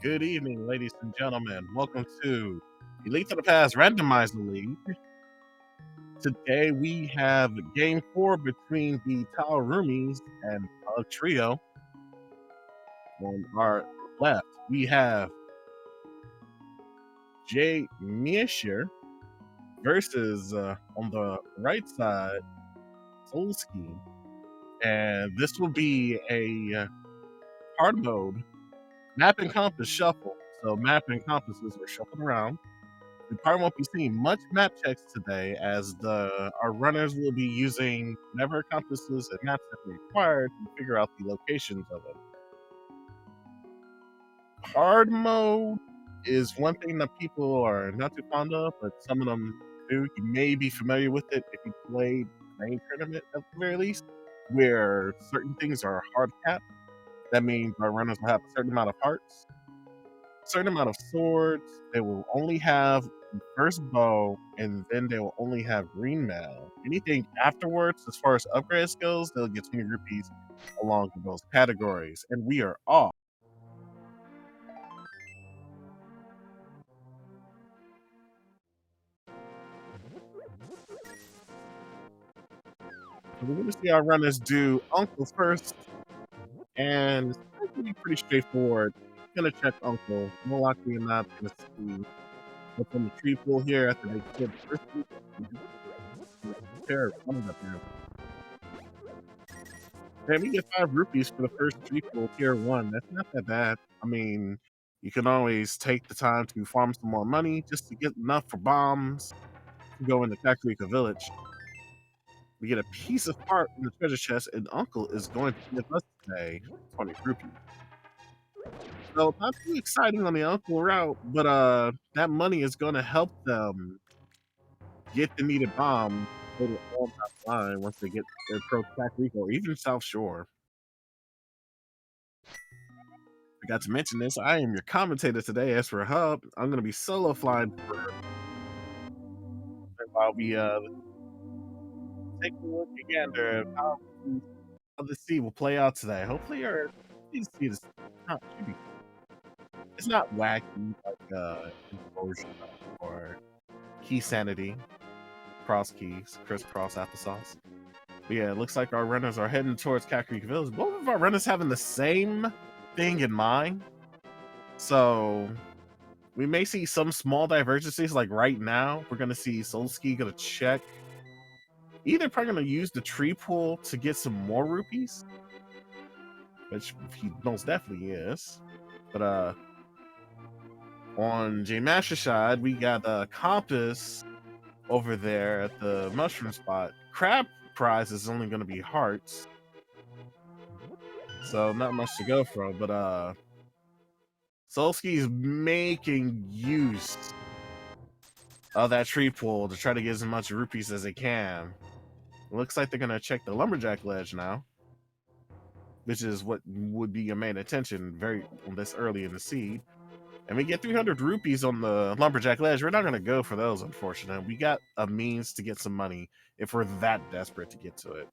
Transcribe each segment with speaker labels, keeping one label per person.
Speaker 1: Good evening, ladies and gentlemen. Welcome to Elite to the Past Randomizer League. Today we have game 4 between the Roomies and PugTrio. On our left, we have Mire versus, on the right side, Solski. And this will be a hard mode map and compass shuffle. So map and compasses are shuffled around. We probably won't be seeing much map checks today, as our runners will be using whatever compasses and maps that we acquired to figure out the locations of it. Hard mode is one thing that people are not too fond of, but some of them do. You may be familiar with it if you played main tournament at the very least, where certain things are hard capped. That means our runners will have a certain amount of hearts, certain amount of swords. They will only have the first bow, and then they will only have green mail. Anything afterwards, as far as upgrades goes, they'll get 20 rupees along with those categories. And we are off. So we're going to see our runners do Uncle first, and it's going to be pretty straightforward. Going to check Uncle. More likely than not, going to see what's on the tree pool here after they killed the first pair of runners up here. And we get 5 rupees for the first tree pool tier 1. That's not that bad. I mean, you can always take the time to farm some more money just to get enough for bombs to go into Kakarika Village. We get a piece of heart in the treasure chest, and Uncle is going to give us today 20 rupees. So not too exciting on the Uncle route, but that money is going to help them get the needed bomb later on down the line once they get their approach Kakarika or even South Shore. Forgot to mention this. I am your commentator today. As for Hub, I'm going to be solo flying while we take a look again at how the sea will play out today. Hopefully, our sea is not it's not wacky like Implosion or Key Sanity, Cross Keys, Crisscross Applesauce. But yeah, it looks like our runners are heading towards Kakarika Village. Both of our runners having the same thing in mind. So we may see some small divergences, like right now. We're gonna see Solski gonna check. Either probably gonna use the tree pool to get some more rupees, which he most definitely is. But on J Master's side, we got Compass over there at the mushroom spot. Crab prize is only gonna be hearts, so not much to go from. But Solski's making use of that tree pool to try to get as much rupees as they can. Looks like they're gonna check the lumberjack ledge now, which is what would be your main attention very this early in the seed. And we get 300 rupees on the lumberjack ledge. We're not gonna go for those, unfortunately. We got a means to get some money if we're that desperate to get to it.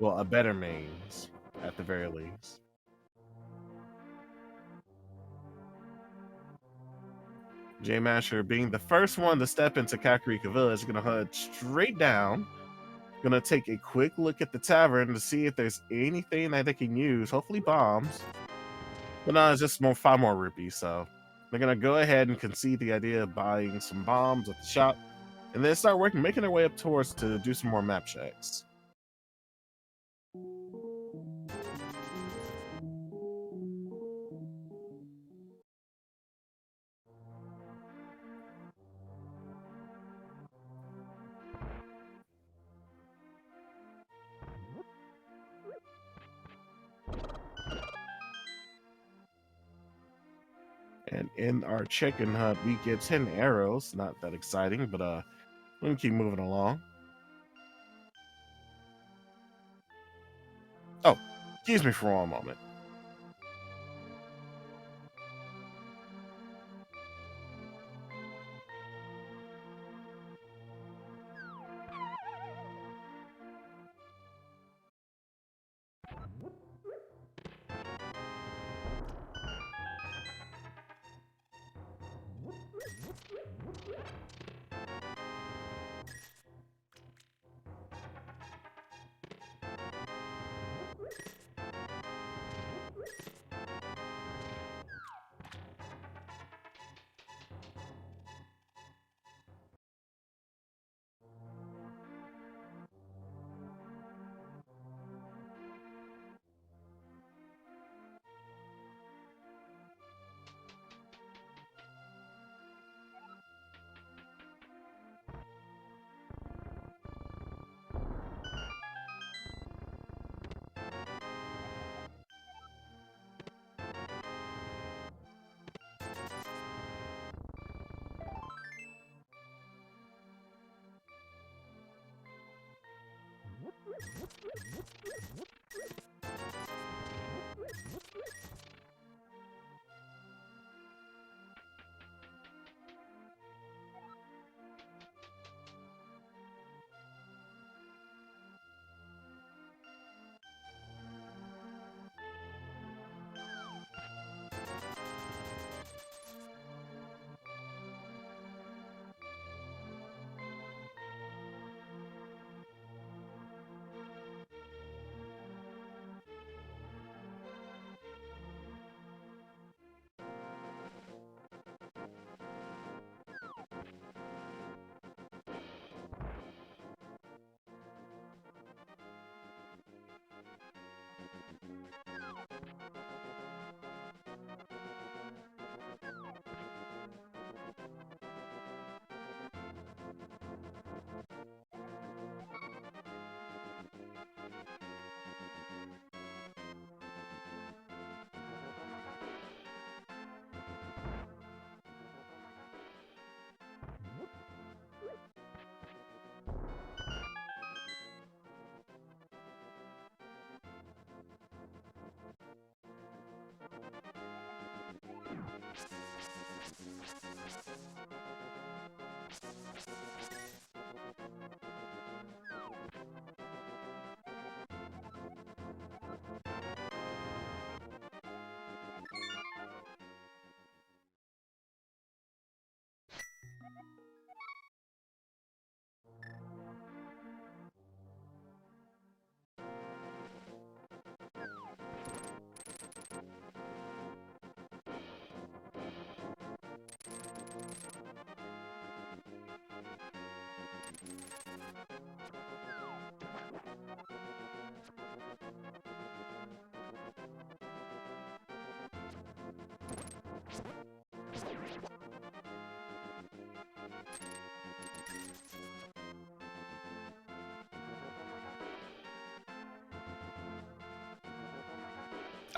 Speaker 1: Well, a better means, at the very least. J Masher, being the first one to step into Kakarika Village, is gonna head straight down. Gonna take a quick look at the tavern to see if there's anything that they can use. Hopefully bombs. But no, it's just 5 more rupees, so they're gonna go ahead and concede the idea of buying some bombs at the shop, and then start making their way up towards to do some more map checks. And in our chicken hut, we get 10 arrows. Not that exciting, but we're gonna keep moving along. Oh, excuse me for one moment.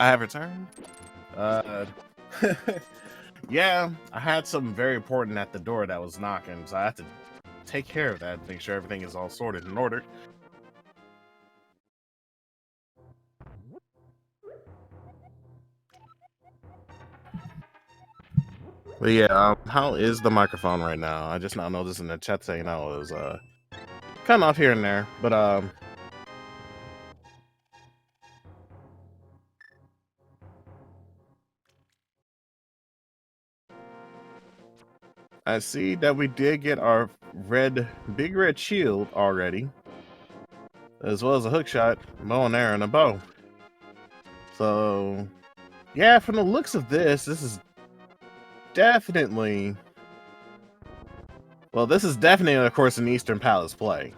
Speaker 1: I have returned. Yeah, I had something very important at the door that was knocking, so I have to take care of that, make sure everything is all sorted and ordered. But yeah, how is the microphone right now? I just now noticed in the chat saying I was kind of off here and there, but I see that we did get our big red shield already, as well as a hook shot, bow and arrow, and a bow. So yeah, from the looks of this is definitely, well, this is definitely, of course, an Eastern Palace play.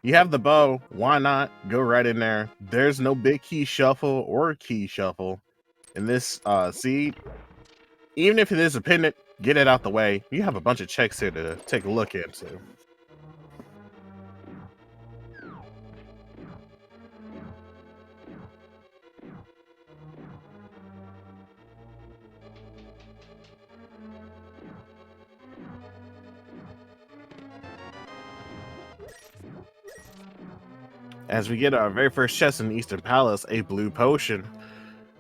Speaker 1: You have the bow, why not? Go right in there. There's no big key shuffle or key shuffle in this seed. Even if it is a pendant, get it out the way. You have a bunch of checks here to take a look into. As we get our very first chest in the Eastern Palace, a blue potion.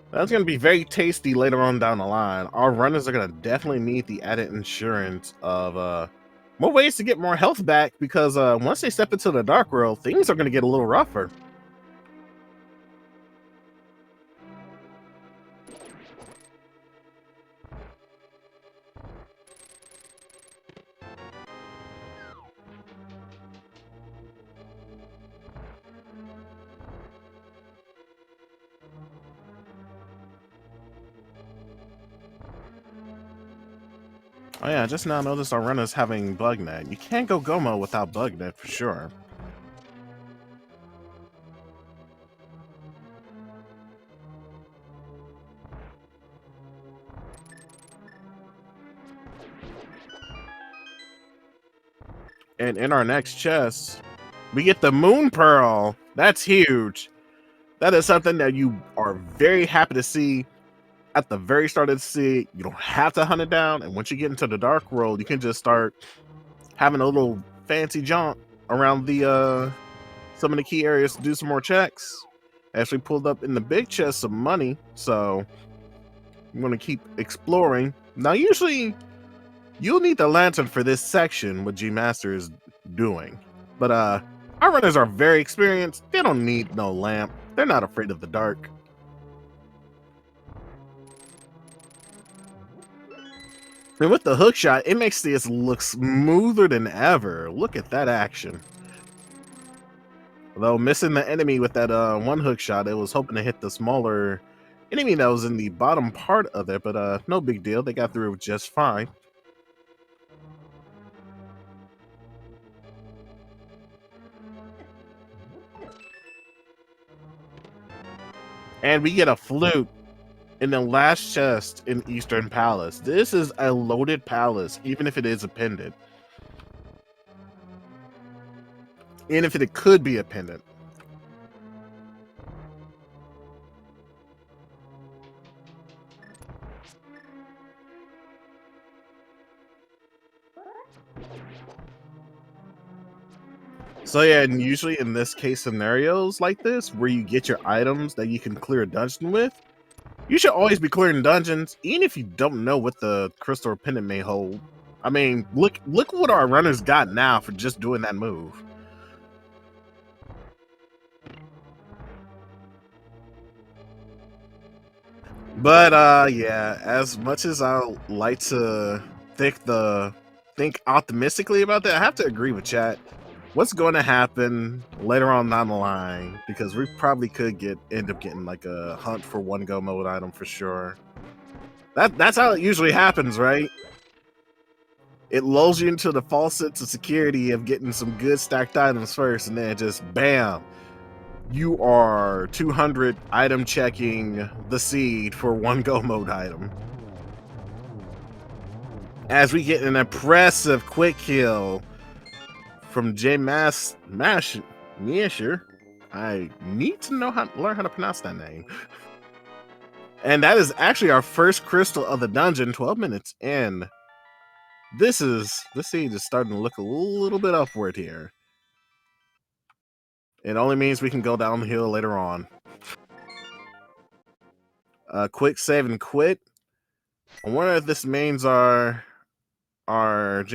Speaker 1: That's going to be very tasty later on down the line. Our runners are going to definitely need the added insurance of more ways to get more health back, because once they step into the dark world, things are going to get a little rougher. Oh yeah, I just now noticed our runners having bug net. You can't go Gomo without bug net for sure. And in our next chest, we get the Moon Pearl. That's huge. That is something that you are very happy to see at the very start of the seed. You don't have to hunt it down, and once you get into the dark world, you can just start having a little fancy jaunt around the some of the key areas to do some more checks. Actually pulled up in the big chest some money, so I'm gonna keep exploring. Now usually you'll need the lantern for this section, what G Master is doing. But our runners are very experienced. They don't need no lamp. They're not afraid of the dark. And with the hook shot, it makes this look smoother than ever. Look at that action. Although missing the enemy with that one hook shot, it was hoping to hit the smaller enemy that was in the bottom part of it, but no big deal. They got through just fine. And we get a flute in the last chest in Eastern Palace. This is a loaded palace, even if it is a pendant. And if it could be a pendant. So yeah, and usually in this case scenarios like this, where you get your items that you can clear a dungeon with, You should always be clearing dungeons, even if you don't know what the crystal pendant may hold. I mean, look what our runners got now for just doing that move. But yeah, as much as I like to think optimistically about that, I have to agree with chat. What's going to happen later on down the line? Because we probably could end up getting like a hunt for one go mode item for sure. That's how it usually happens, right? It lulls you into the false sense of security of getting some good stacked items first, and then just bam, you are 200 item checking the seed for one go mode item. As we get an impressive quick kill from Mire. I need to learn how to pronounce that name. And that is actually our first crystal of the dungeon, 12 minutes in. This seed is starting to look a little bit upward here. It only means we can go downhill later on. Quick save and quit. I wonder if this means our Mire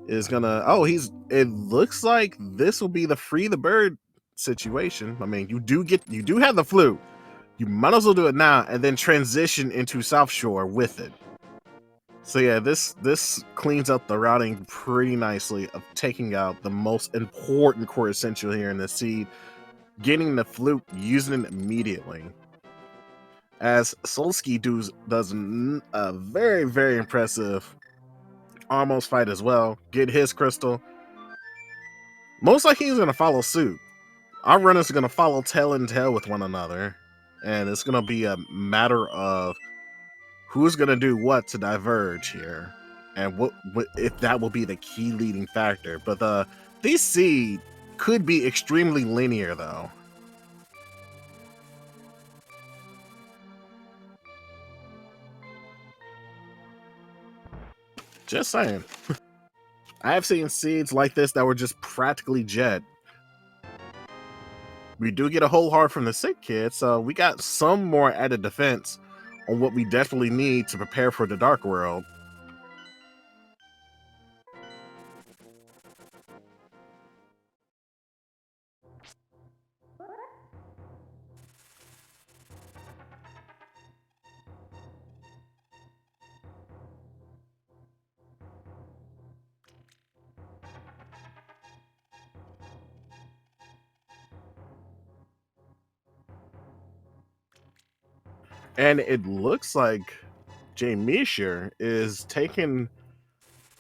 Speaker 1: is gonna. Oh, it looks like this will be the free the bird situation. I mean, you do have the flute. You might as well do it now and then transition into South Shore with it. So yeah, this cleans up the routing pretty nicely of taking out the most important core essential here in the seed, getting the flute, using it immediately. As Solsky does a very, very impressive almost fight as well, get his crystal. Most likely he's going to follow suit. Our runners are going to follow tail and tail with one another, and it's going to be a matter of who's going to do what to diverge here, and what if that will be the key leading factor. But this seed could be extremely linear, though. Just saying. I have seen seeds like this that were just practically jet. We do get a whole heart from the sick kid, so we got some more added defense on what we definitely need to prepare for the dark world. And it looks like Mire is taking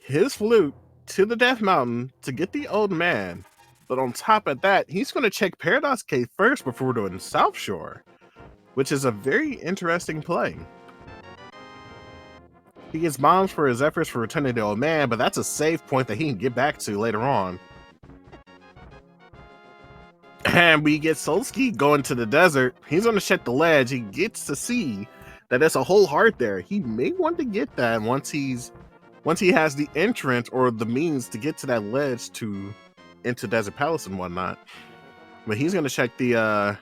Speaker 1: his flute to the Death Mountain to get the old man. But on top of that, he's going to check Paradox Cave first before doing South Shore, which is a very interesting play. He gets bombs for his efforts for returning the old man, but that's a save point that he can get back to later on. And we get Solsky going to the desert. He's going to check the ledge. He gets to see that there's a whole heart there. He may want to get that once he has the entrance or the means to get to that ledge into Desert Palace and whatnot. But he's going to check the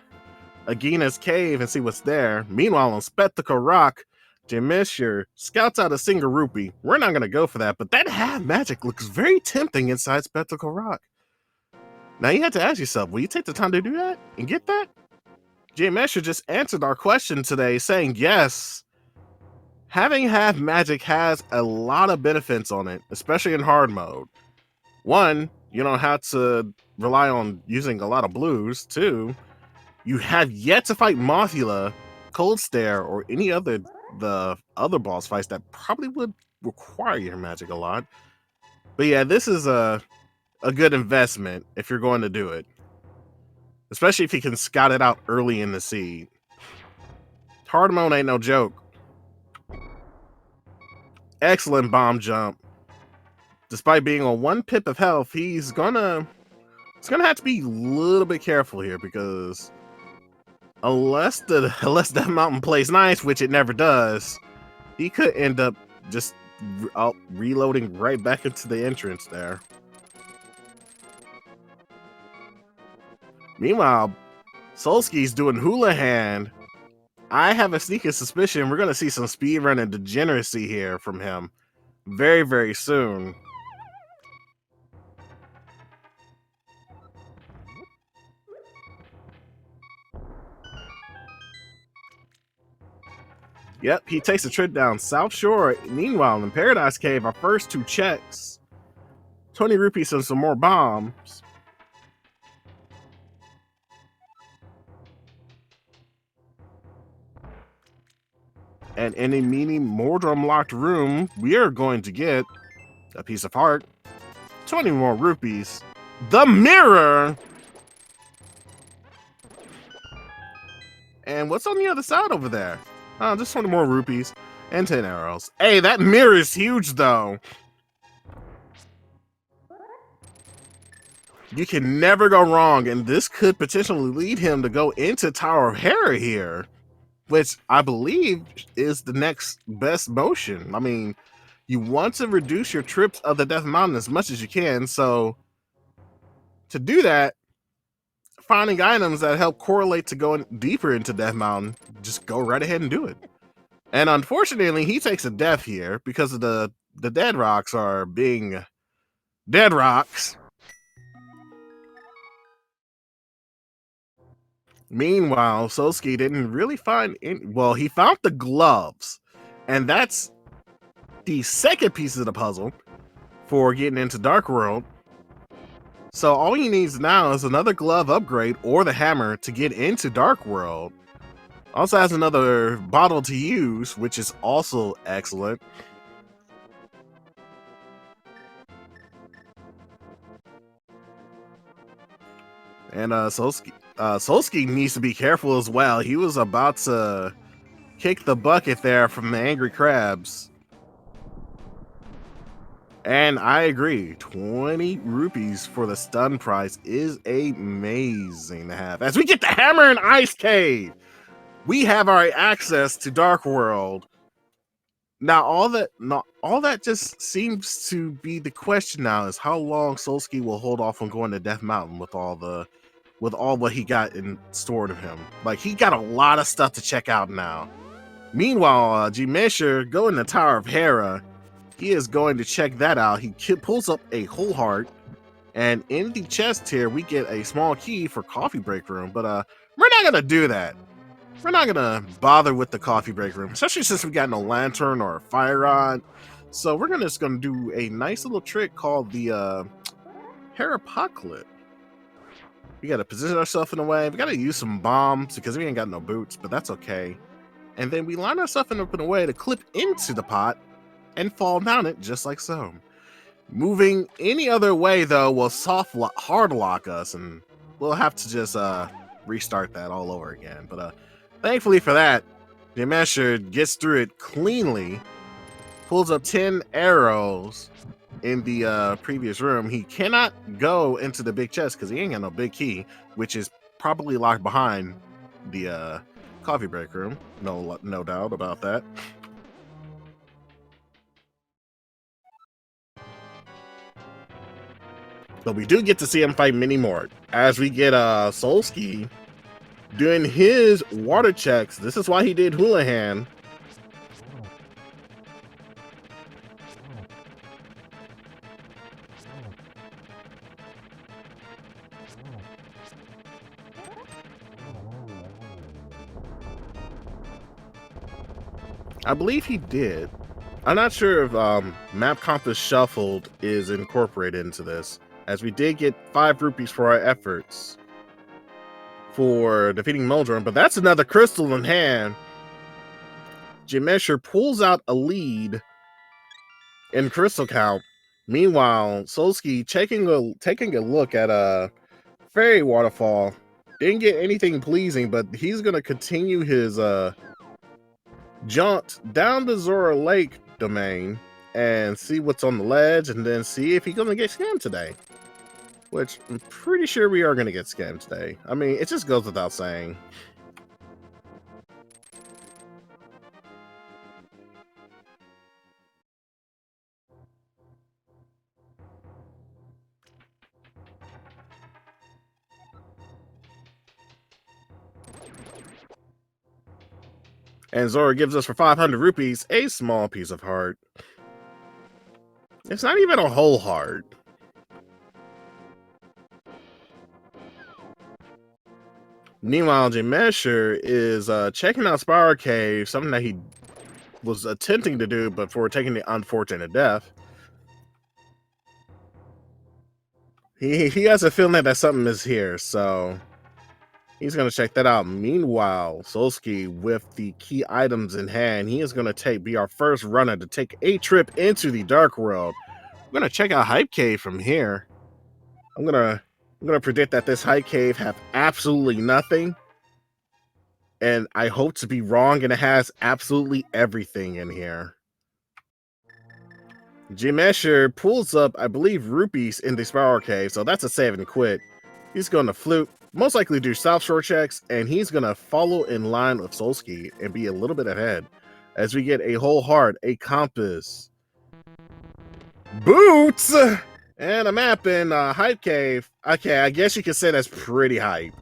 Speaker 1: Agina's cave and see what's there. Meanwhile, on Spectacle Rock, Mire scouts out a single rupee. We're not going to go for that, but that half magic looks very tempting inside Spectacle Rock. Now you have to ask yourself, will you take the time to do that and get that? Mire just answered our question today saying yes. Having half magic has a lot of benefits on it, especially in hard mode. One, you don't have to rely on using a lot of blues. Two, you have yet to fight Mothula, Cold Stare, or any other the other boss fights that probably would require your magic a lot. But yeah, this is a good investment if you're going to do it, especially if you can scout it out early in the seed. Hard mode ain't no joke. Excellent bomb jump. Despite being on 1 pip of health, he's gonna have to be a little bit careful here, because unless that mountain plays nice, which it never does, he could end up just reloading right back into the entrance there. Meanwhile, Solsky's doing hula hand I have a sneaking suspicion we're going to see some speedrun and degeneracy here from him very, very soon. Yep, he takes a trip down South Shore. Meanwhile, in Paradise Cave, our first 2 checks, 20 rupees and some more bombs. And in a mini Mordrum locked room, we are going to get a piece of heart, 20 more rupees, the mirror, and what's on the other side over there? Oh, just 20 more rupees and 10 arrows. Hey, that mirror is huge though. You can never go wrong, and this could potentially lead him to go into Tower of Hera here, which I believe is the next best motion. I mean, you want to reduce your trips of the Death Mountain as much as you can, so to do that, finding items that help correlate to going deeper into Death Mountain, just go right ahead and do it. And unfortunately, he takes a death here because of the dead rocks are being dead rocks. Meanwhile, Sosuke didn't really find any. Well, he found the gloves, and that's the second piece of the puzzle for getting into Dark World. So all he needs now is another glove upgrade or the hammer to get into Dark World. Also has another bottle to use, which is also excellent. And Sosuke needs to be careful as well. He was about to kick the bucket there from the angry crabs. And I agree, 20 rupees for the stun price is amazing to have. As we get the hammer and ice cave, we have our access to Dark World. Now, all that just seems to be the question now is how long Sosuke will hold off on going to Death Mountain with all what he got in store to him. Like, he got a lot of stuff to check out now. Meanwhile, G-Mesher going to Tower of Hera. He is going to check that out. He pulls up a whole heart, and in the chest here, we get a small key for coffee break room. But we're not gonna do that. We're not gonna bother with the coffee break room, especially since we got no lantern or fire rod. So we're just gonna do a nice little trick called the Herapocalypse. We gotta position ourselves in a way. We gotta use some bombs because we ain't got no boots, but that's okay. And then we line ourselves up in a way to clip into the pot and fall down it just like so. Moving any other way though will hard lock us, and we'll have to just restart that all over again. But thankfully for that, the Mesher gets through it cleanly, pulls up 10 arrows in the previous room. He cannot go into the big chest because he ain't got no big key, which is probably locked behind the coffee break room. No doubt about that. But we do get to see him fight many more as we get Sosuke doing his water checks. This is why he did Houlihan. I believe he did. I'm not sure if Map Compass Shuffled is incorporated into this, as we did get 5 rupees for our efforts for defeating Moldrum, but that's another crystal in hand. G-Mesher pulls out a lead in crystal count. Meanwhile, Sosuke taking a look at a fairy waterfall. Didn't get anything pleasing, but he's gonna continue his jaunt down the Zora Lake domain and see what's on the ledge, and then see if he's gonna get scammed today. Which I'm pretty sure we are gonna get scammed today. I mean, it just goes without saying. And Zora gives us for 500 rupees a small piece of heart. It's not even a whole heart. Meanwhile, Jamesher is checking out Spiral Cave, something that he was attempting to do, but for taking the unfortunate death. He has a feeling that something is here, so he's going to check that out. Meanwhile, Solsky, with the key items in hand, he is going to be our first runner to take a trip into the Dark World. We're going to check out Hype Cave from here. I'm gonna predict that this Hype Cave have absolutely nothing, and I hope to be wrong, and it has absolutely everything in here. Jamesher pulls up, I believe, rupees in the Spiral Cave, so that's a save and quit. He's going to flute, most likely do South Shore checks, and he's going to follow in line with Solsky and be a little bit ahead as we get a whole heart, a compass, boots, and a map in Hype Cave. Okay, I guess you could say that's pretty hype.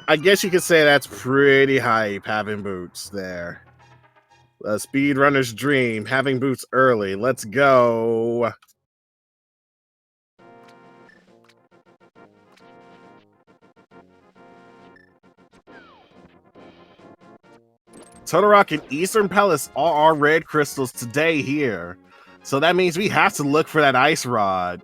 Speaker 1: I guess you could say that's pretty hype, having boots there. A speedrunner's dream, having boots early. Let's go. Turtle Rock and Eastern Palace are our red crystals today here. So that means we have to look for that ice rod.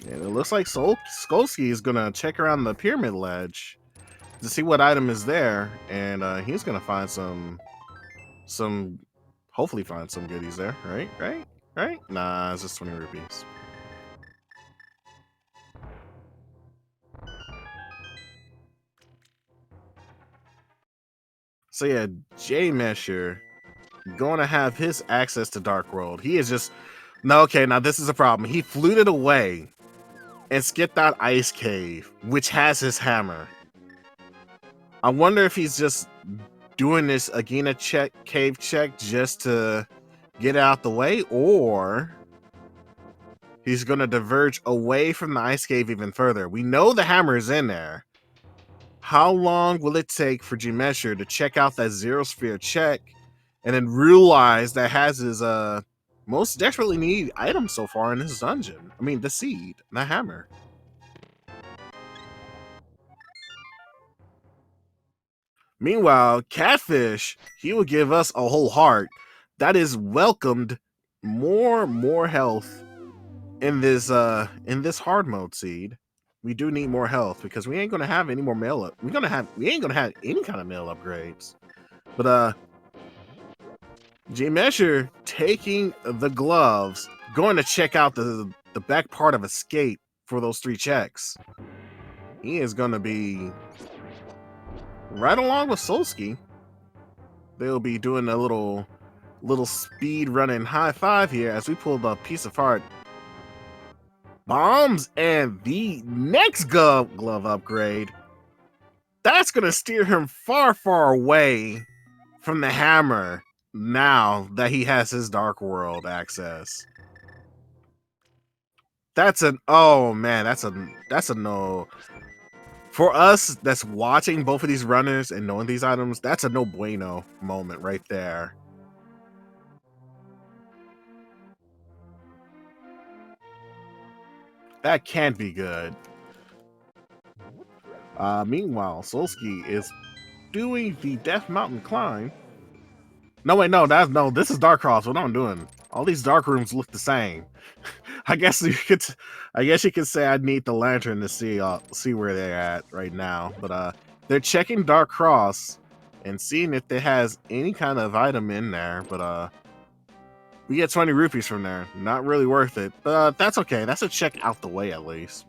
Speaker 1: And it looks like Skolsky is gonna check around the pyramid ledge to see what item is there, and he's gonna find hopefully find some goodies there. Right? Nah, it's just 20 rupees. So yeah, Jamesher going to have his access to Dark World. He is just no. Okay, now this is a problem. He fluted away and skipped out Ice Cave, which has his hammer. I wonder if he's just doing this Agena cave check just to get out the way, or he's going to diverge away from the Ice Cave even further. We know the hammer is in there. How long will it take for Jamesher to check out that Zero Sphere check and then realize that has his most desperately needed item so far in this dungeon? I mean, the seed, the hammer. Meanwhile, Catfish, he will give us a whole heart. That is welcomed more health in this hard mode seed. We do need more health because we ain't gonna have any more mail up. We ain't gonna have any kind of mail upgrades. But Jamesher taking the gloves, going to check out the back part of escape for those 3 checks. He is gonna be right along with Solsky. They'll be doing a little speed running high five here as we pull the piece of heart. Bombs and the next glove upgrade. That's gonna steer him far away from the hammer now that he has his Dark World access. That's an oh man, that's a no. For us that's watching both of these runners and knowing these items, that's a no bueno moment right there. That can't be good. Meanwhile, Solsky is doing the Death Mountain climb. No, wait, no, this is Dark Cross. What I'm doing. All these dark rooms look the same. I guess you could say I need the lantern to see where they're at right now. But they're checking Dark Cross and seeing if it has any kind of item in there. But we get 20 rupees from there. Not really worth it. But that's okay. That's a check out the way at least.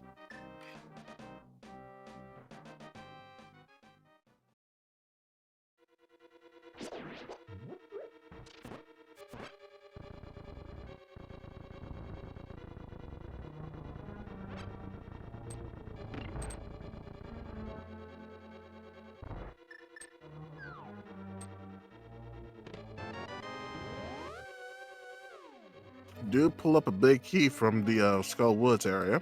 Speaker 1: Do pull up a big key from the Skull Woods area.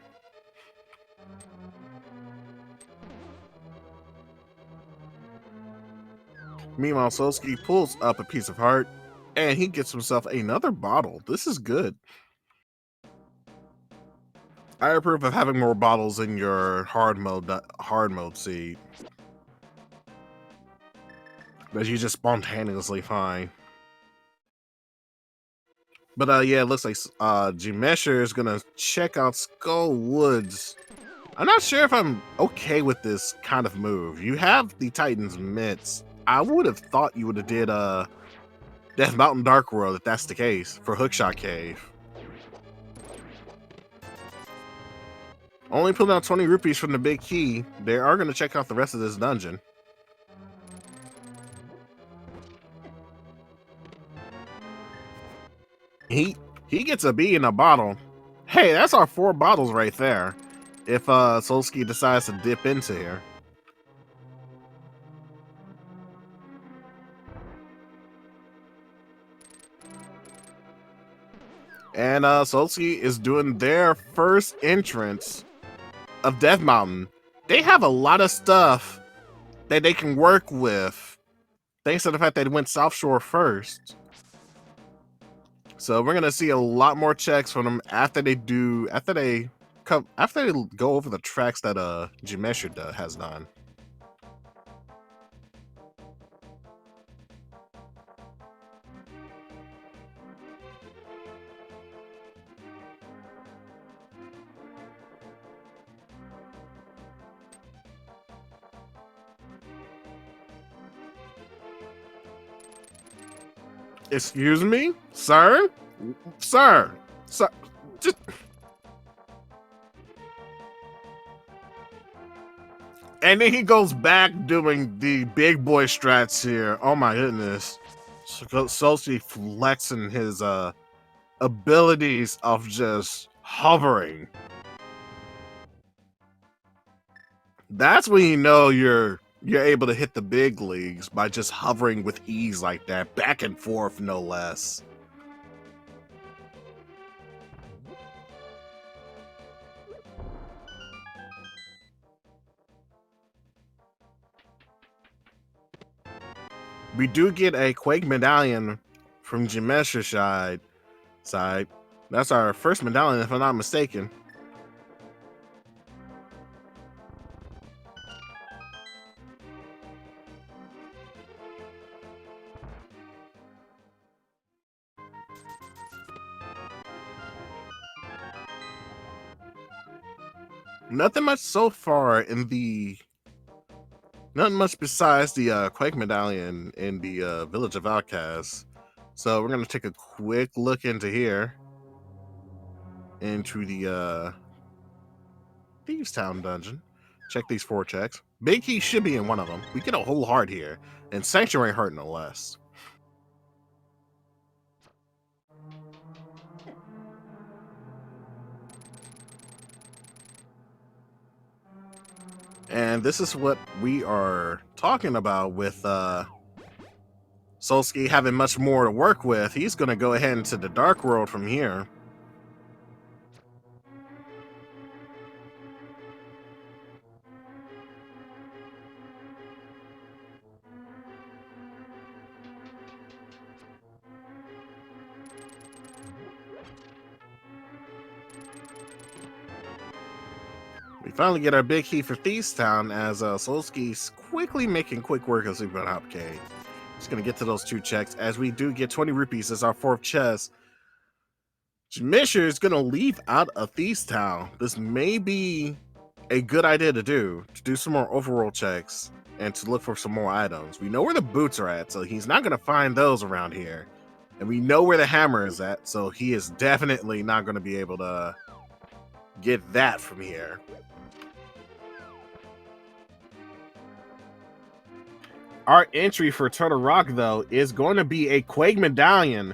Speaker 1: Meanwhile, Solsky pulls up a piece of heart, and he gets himself another bottle. This is good. I approve of having more bottles in your hard mode seed. That you just spontaneously find. But yeah, it looks like G-Mesher is gonna check out Skull Woods. I'm not sure if I'm okay with this kind of move. You have the Titan's mitts. I would have thought you would have did Death Mountain Dark World if that's the case for Hookshot Cave. Only pulling out 20 rupees from the big key. They are going to check out the rest of this dungeon. He gets a B in a bottle. Hey, that's our 4 bottles right there. If Solsky decides to dip into here. And Solsky is doing their first entrance of Death Mountain. They have a lot of stuff that they can work with, thanks to the fact they went South Shore first. So we're gonna see a lot more checks from them after they go over the tracks that G-Mesher has done. Excuse me, sir? Sir, just... And then he goes back doing the big boy strats here. Oh my goodness. Solsky flexing his abilities of just hovering. That's when you know you're able to hit the big leagues by just hovering with ease like that, back and forth, no less. We do get a Quake medallion from G-Mesher's side. That's our first medallion, if I'm not mistaken. Nothing much so far nothing much besides the Quake medallion in the Village of Outcasts. So we're gonna take a quick look into here, into the Thieves Town dungeon. Check these 4 checks. Big Key should be in one of them. We get a whole heart here, and Sanctuary Heart no less. And this is what we are talking about with Solsky having much more to work with. He's going to go ahead into the Dark World from here. We finally get our big key for Thieves Town as Solsky's quickly making quick work of Super Hop K. Just going to get to those 2 checks as we do get 20 rupees as our 4th chest. Misher is going to leave out of Thieves Town. This may be a good idea to do some more overworld checks and to look for some more items. We know where the boots are at, so he's not going to find those around here. And we know where the hammer is at, so he is definitely not going to be able to get that from here. Our entry for Turtle Rock, though, is going to be a Quake medallion.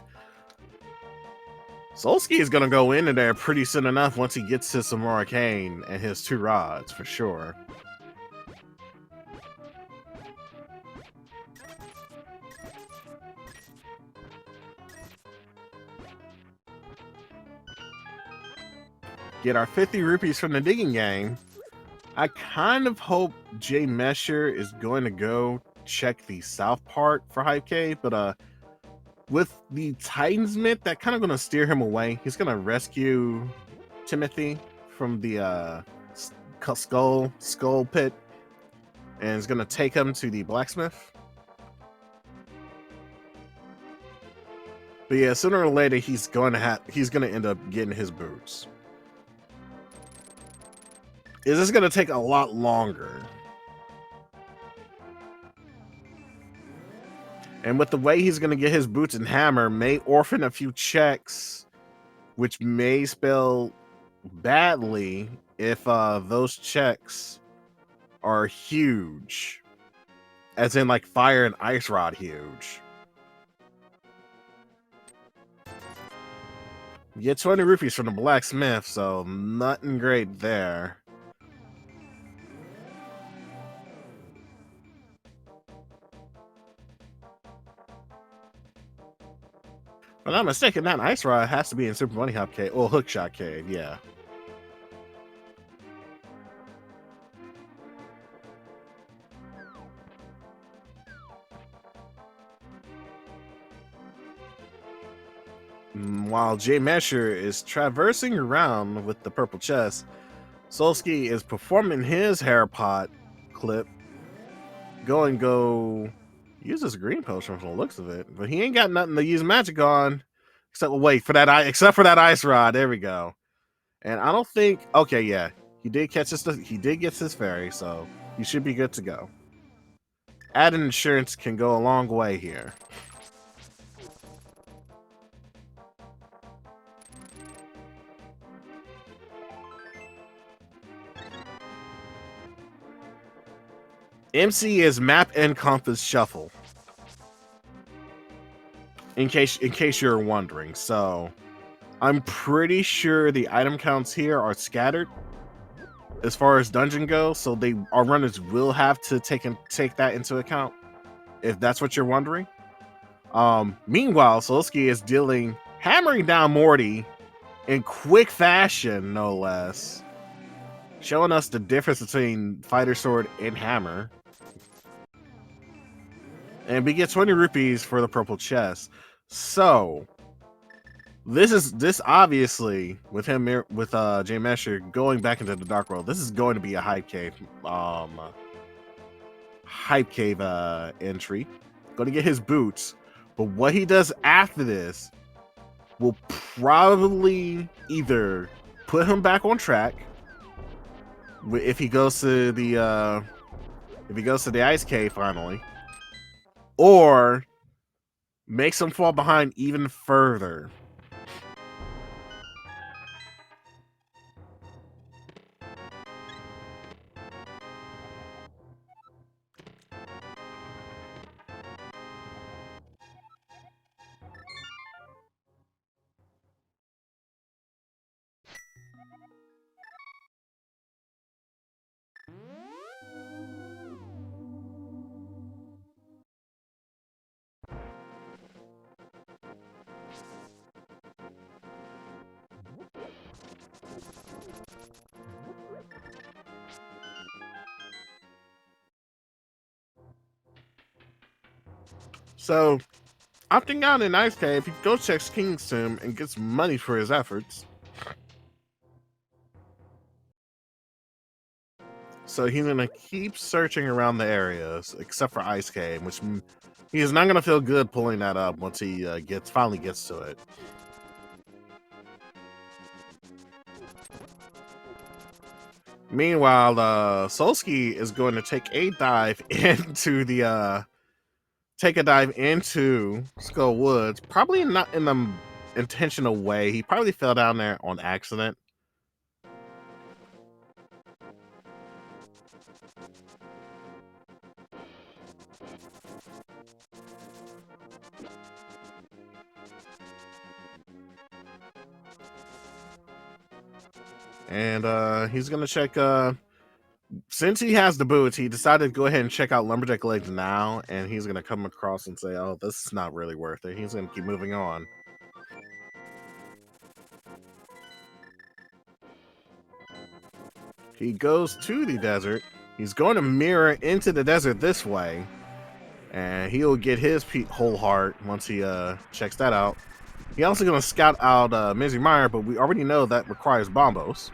Speaker 1: Solsky is going to go into there pretty soon enough once he gets to some more arcane and his 2 rods, for sure. get our 50 rupees from the digging game. I kind of hope Jay Mesher is going to go check the south part for Hype Cave, but with the Titans myth, that kind of going to steer him away. He's going to rescue Timothy from the skull pit, and is going to take him to the blacksmith. But yeah, sooner or later he's going to end up getting his boots. Is this going to take a lot longer? And with the way he's going to get his boots and hammer, may orphan a few checks, which may spell badly if those checks are huge, as in like fire and ice rod huge. You get 20 rupees from the blacksmith, so nothing great there. If I'm not mistaken, that ice rod has to be in Super Bunny Hop Cave, or Hookshot Cave, yeah. While Jay Mesher is traversing around with the purple chest, Solsky is performing his hair pot clip. Go use this green potion from the looks of it, but he ain't got nothing to use magic on, except for that ice rod. There we go. And I don't think. Okay, yeah, he did catch this. He did get his fairy, so he should be good to go. Adding insurance can go a long way here. MC is map and compass shuffle. In case you're wondering, so I'm pretty sure the item counts here are scattered as far as dungeon goes, so our runners will have to take that into account if that's what you're wondering. Meanwhile, Solsky is hammering down Morty in quick fashion, no less, showing us the difference between fighter sword and hammer. And we get 20 rupees for the purple chest. So this obviously with Jay Mesher going back into the dark world, this is going to be a hype cave entry. Going to get his boots, but what he does after this will probably either put him back on track if he goes to the ice cave finally, or makes him fall behind even further. So, opting out in Ice Cave, he goes checks King's Tomb and gets money for his efforts. So he's gonna keep searching around the areas, except for Ice Cave, which he is not gonna feel good pulling that up once he finally gets to it. Meanwhile, Solsky is going to take a dive into Skull Woods, probably not in the intentional way. He probably fell down there on accident. And he's gonna check since he has the boots, he decided to go ahead and check out Lumberjack Legs now, and he's gonna come across and say, oh, this is not really worth it. He's gonna keep moving on. He goes to the desert. He's going to Mire into the desert this way. And he'll get his whole heart once he checks that out. He also going to scout out Mire, but we already know that requires bombos.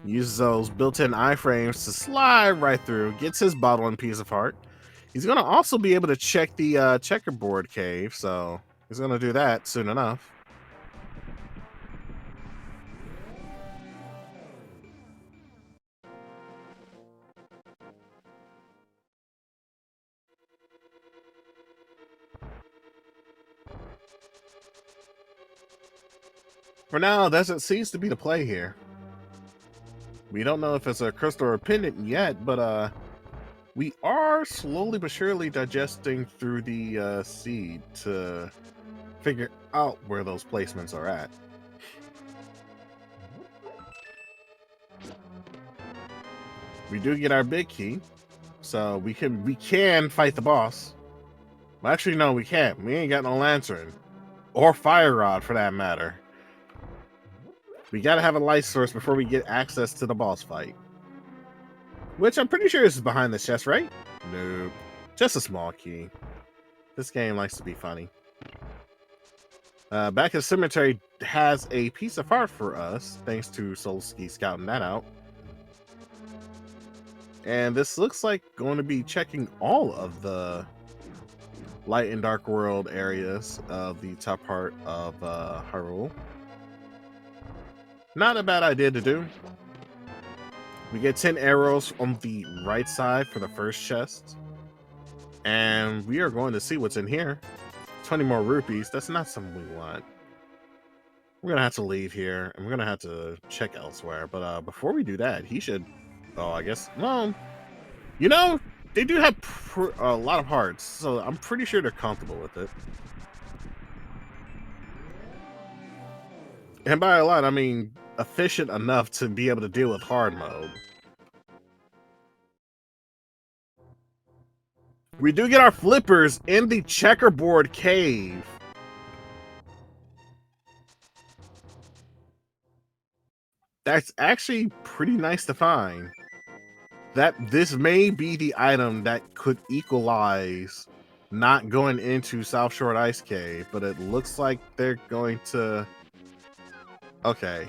Speaker 1: Uses those built-in iframes to slide right through, gets his bottle and piece of heart. He's going to also be able to check the checkerboard cave, so he's going to do that soon enough. For now, desert seems to be the play here. We don't know if it's a crystal or a pendant yet, but we are slowly but surely digesting through the seed to figure out where those placements are at. We do get our big key, so we can fight the boss. Well, actually, no, we can't. We ain't got no lantern or fire rod for that matter. We gotta have a light source before we get access to the boss fight. Which I'm pretty sure is behind the chest, right? Nope. Just a small key. This game likes to be funny. Back at the cemetery has a piece of heart for us, thanks to Solsky scouting that out. And this looks like going to be checking all of the light and dark world areas of the top part of Hyrule. Not a bad idea to do. We get 10 arrows on the right side for the first chest. And we are going to see what's in here. 20 more rupees. That's not something we want. We're going to have to leave here. And we're going to have to check elsewhere. But before we do that, he should... Oh, I guess... Well, you know, they do have a lot of hearts. So I'm pretty sure they're comfortable with it. And by a lot, I mean efficient enough to be able to deal with hard mode. We do get our flippers in the checkerboard cave. That's actually pretty nice to find. This may be the item that could equalize not going into South Shore Ice Cave, but it looks like they're going to... Okay.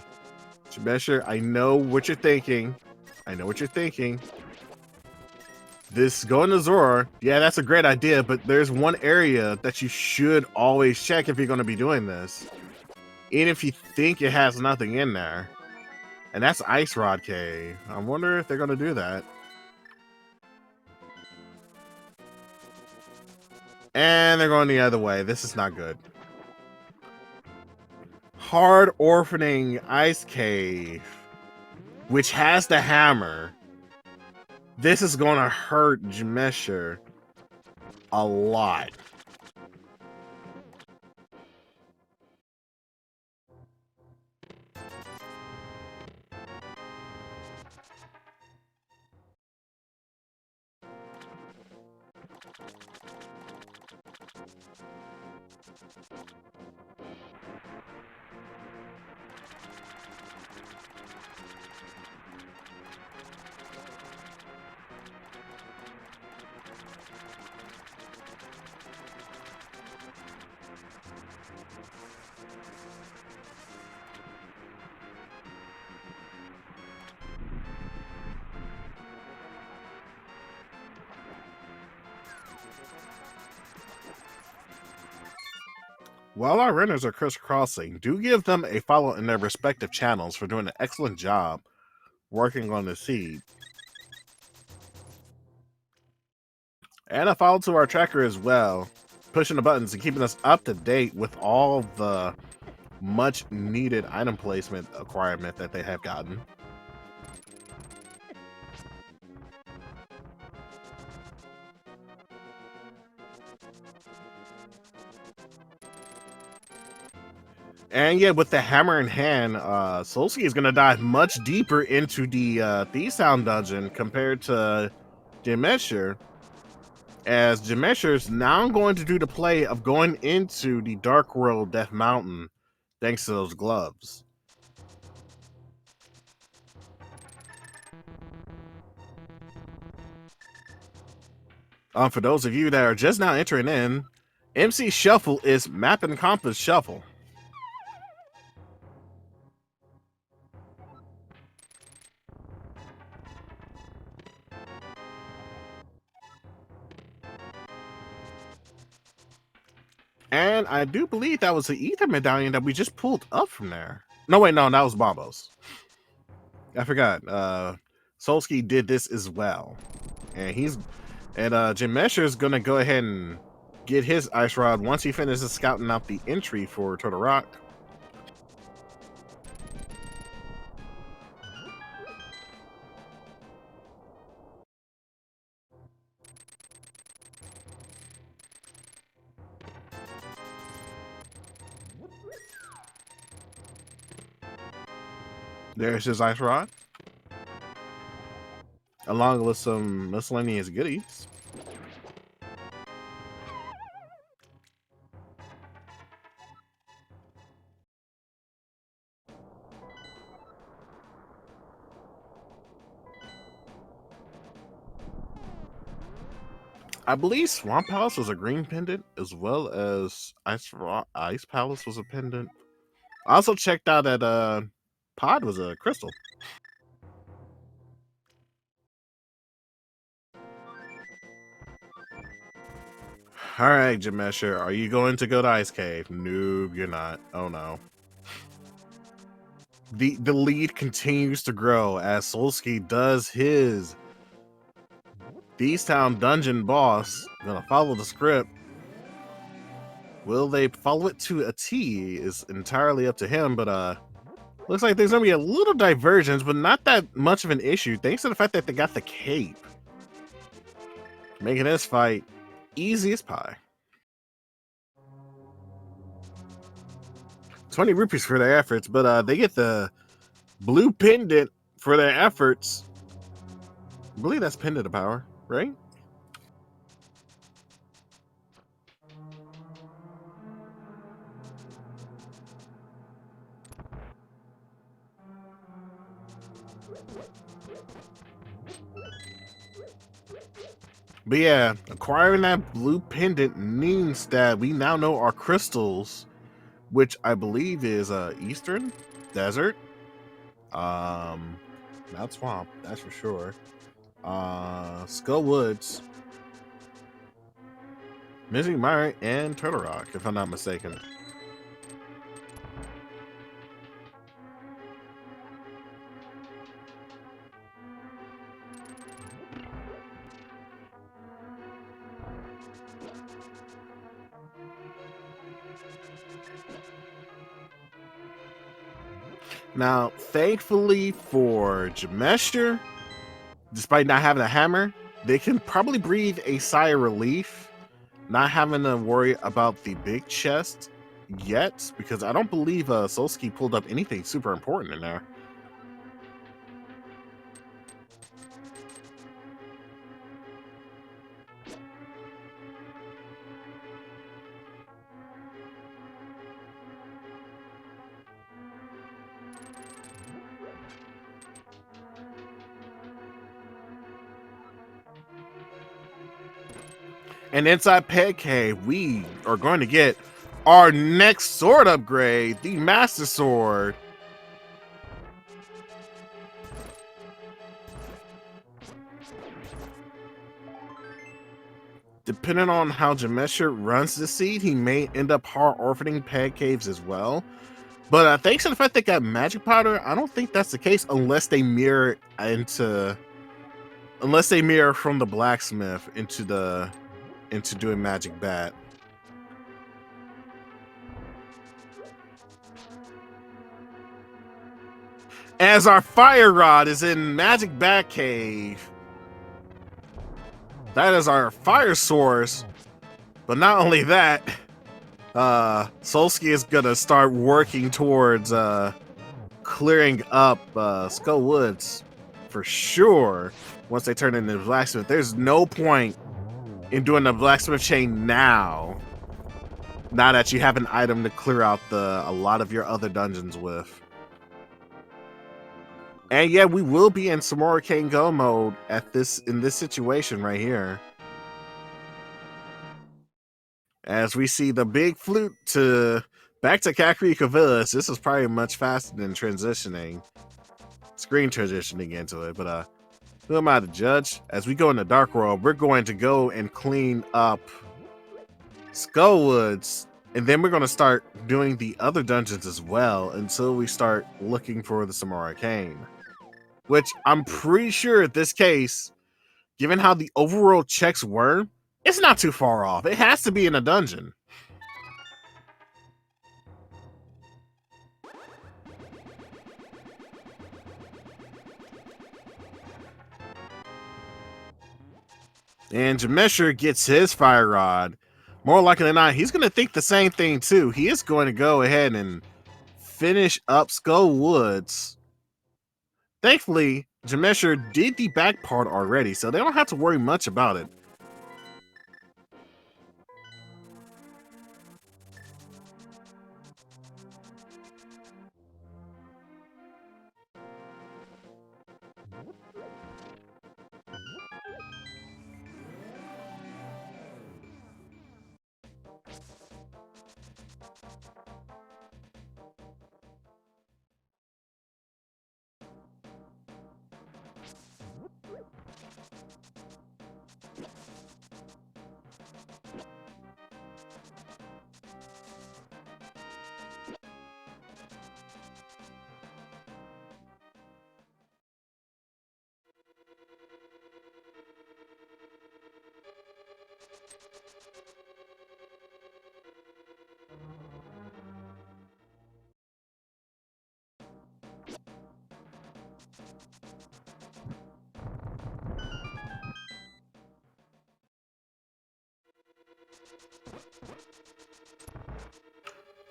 Speaker 1: Chimesher, I know what you're thinking. I know what you're thinking. This going to Zora, yeah, that's a great idea, but there's one area that you should always check if you're going to be doing this. Even if you think it has nothing in there. And that's Ice Rod Cave. I wonder if they're going to do that. And they're going the other way. This is not good. Hard Orphaning Ice Cave, which has the hammer. This is going to hurt Jemesher a lot. While our runners are crisscrossing, do give them a follow in their respective channels for doing an excellent job working on the seed. And a follow to our tracker as well, pushing the buttons and keeping us up to date with all the much needed item placement requirement that they have gotten. And yeah, with the hammer in hand, Solsky is going to dive much deeper into the Thieves Town dungeon compared to Jemesher. As Jemesher's now going to do the play of going into the Dark World Death Mountain thanks to those gloves. For those of you that are just now entering in, MC Shuffle is Map and Compass Shuffle. And I do believe that was the Ether medallion that we just pulled up from there. No, wait, no, that was Bombos. I forgot. Solsky did this as well. And Jim Mesher is gonna go ahead and get his ice rod once he finishes scouting out the entry for Turtle Rock. There's his ice rod, along with some miscellaneous goodies. I believe Swamp Palace was a green pendant, as well as Ice Palace was a pendant. I also checked out that Pod was a crystal. All right, Jamesher, are you going to go to Ice Cave? No, you're not. Oh no. The lead continues to grow as Solsky does his Thieves Town dungeon boss. Gonna follow the script. Will they follow it to a T is entirely up to him, but looks like there's gonna be a little divergence, but not that much of an issue, thanks to the fact that they got the cape. Making this fight easy as pie. 20 rupees for their efforts, but they get the blue pendant for their efforts. I believe that's pendant of power, right? But yeah, acquiring that blue pendant means that we now know our crystals, which I believe is Eastern Desert, not Swamp, that's for sure. Skull Woods, Missing Mire, and Turtle Rock, if I'm not mistaken. Now, thankfully for Jamesher, despite not having a hammer, they can probably breathe a sigh of relief, not having to worry about the big chest yet, because I don't believe Solsky pulled up anything super important in there. And inside Pet Cave, we are going to get our next sword upgrade, the Master Sword. Depending on how Jamesher runs the seed, he may end up hard orphaning Pet Caves as well. But thanks to the fact they got magic powder, I don't think that's the case unless they mirror from the blacksmith into doing magic bat. As our fire rod is in Magic Bat Cave. That is our fire source. But not only that, Solsky is gonna start working towards clearing up Skull Woods for sure once they turn into the blacksmith. There's no point in doing the blacksmith chain now. Now that you have an item to clear out a lot of your other dungeons with. And yeah, we will be in some more Arcane Go mode in this situation right here. As we see the big flute back to Kakariko Village. This is probably much faster than screen transitioning into it, but who am I to judge? As we go in the Dark World, we're going to go and clean up Skullwoods, and then we're going to start doing the other dungeons as well until we start looking for the Some More Arcane. Which I'm pretty sure in this case, given how the overworld checks were, it's not too far off. It has to be in a dungeon. And Jamesher gets his fire rod. More likely than not, he's going to think the same thing too. He is going to go ahead and finish up Skull Woods. Thankfully, Jamesher did the back part already, so they don't have to worry much about it.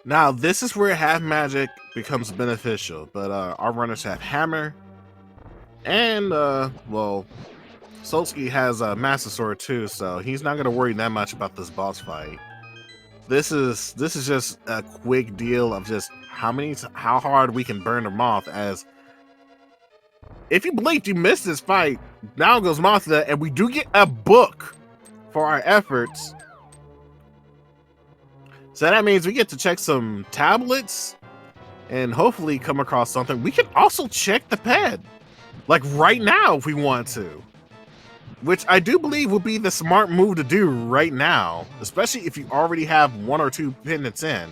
Speaker 1: Now, this is where half magic becomes beneficial, but our runners have hammer, and, well, Solsky has a Master Sword too, so he's not going to worry that much about this boss fight. This is just a quick deal of just how hard we can burn them off, as if you blinked, you missed this fight. Now goes Mothra, and we do get a book for our efforts. So that means we get to check some tablets and hopefully come across something. We can also check the pad, like right now if we want to, which I do believe would be the smart move to do right now, especially if you already have 1 or 2 pendants in.